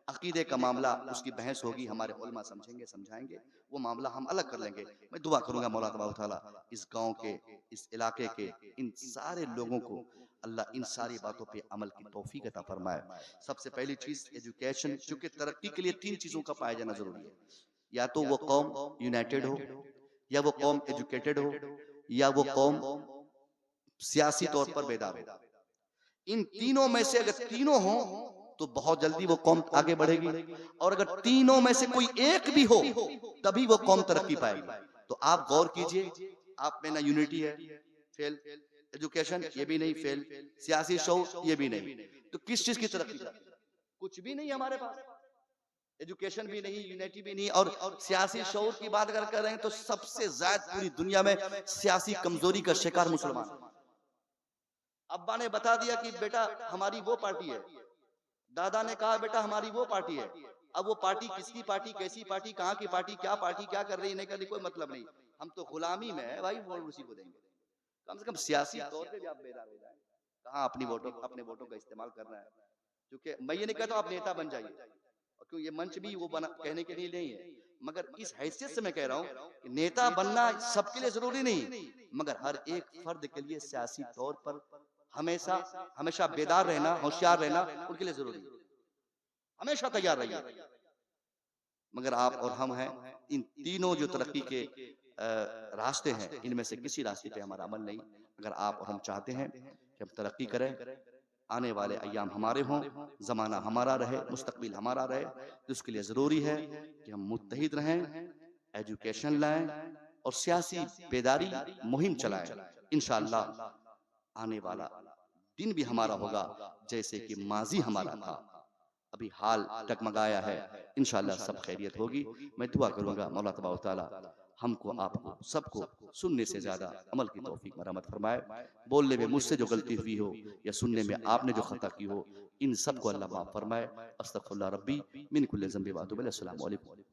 अकीदे का मामला, उसकी बहस होगी, हमारे उलमा समझेंगे, समझाएंगे, वो मामला हम अलग कर लेंगे। मैं दुआ करूंगा मौला तबारक व तआला इस गांव के, इस इलाके के इन सारे लोगों को अल्लाह इन सारी बातों पे अमल की तौफीक अता फरमाए। सबसे पहली चीज एजुकेशन, चूंकि तरक्की के लिए 3 चीजों का पाया जाना जरूरी है। या तो वो कौम यूनाइटेड हो, या वो कौम एजुकेटेड हो, या वो कौम सियासी तौर पर बेदार हो। इन तीनों में से अगर तीनों हो तो बहुत जल्दी वो कौम आगे बढ़ेगी, और अगर तीनों में से कोई एक भी हो तभी वो कौम तरक्की पाएगी। तो आप गौर कीजिए, आप में ना यूनिटी है, फेल, एजुकेशन ये भी नहीं, फेल, सियासी शऊर ये भी नहीं, तो किस चीज की तरक्की? कुछ भी नहीं हमारे पास, एजुकेशन भी नहीं, यूनिटी भी नहीं, और सियासी शऊर की बात अगर कर रहे हैं तो सबसे ज्यादा पूरी दुनिया में सियासी कमजोरी का शिकार मुसलमान। अब्बा ने बता दिया कि बेटा हमारी वो पार्टी है, दादा ने कहा बेटा हमारी वो पार्टी है। अब वो पार्टी किसकी पार्टी, कैसी पार्टी, कहाँ की पार्टी, क्या कर रही है, नहीं कर रही, कोई मतलब नहीं। हम तो गुलामी में है भाई, वोट उसी को देंगे। कम से कम सियासी तौर पे भी आप बेदार हो जाए, कहाँ अपने वोटों का इस्तेमाल करना है। क्योंकि मैं ये नहीं कहता आप नेता बन जाइए, और क्यों ये मंच भी वो बना कहने के लिए नहीं है, मगर इस हैसियत से मैं कह रहा हूँ कि नेता बनना सबके लिए जरूरी नहीं, मगर हर एक फर्द के लिए सियासी तौर पर हमेशा बेदार रहना, होशियार रहना उनके लिए जरूरी है। हमेशा तैयार रहिए। मगर आप और हम हैं, इन तीनों जो तरक्की के रास्ते हैं, इनमें से किसी रास्ते पे हमारा अमल नहीं। अगर आप और हम चाहते हैं कि हम तरक्की करें, आने वाले अय्याम हमारे हों, जमाना हमारा रहे, मुस्तकबिल हमारा रहे, तो उसके लिए जरूरी है कि हम मुत्तहिद रहें, एजुकेशन लाएं और सियासी बेदारी मुहिम चलाएं। इंशाअल्लाह आने वाला दिन भी हमारा होगा जैसे कि माजी हमारा था। अभी हाल टकमगाया है, इंशाअल्लाह सब खैरियत होगी। मैं दुआ करूंगा मौला तबारक व तआला हमको, आपको, सबको सुनने से ज्यादा अमल की तौफीक मरहमत फरमाए। बोलने में मुझसे जो गलती हुई हो या सुनने में आपने जो खता की हो, इन सबको अल्लाह माफ फरमाए। अस्तगफिरुल्लाह रब्बी मिन कुल्लि ज़ंबि व अतूबु इलैहि। अस्सलामु अलैकुम।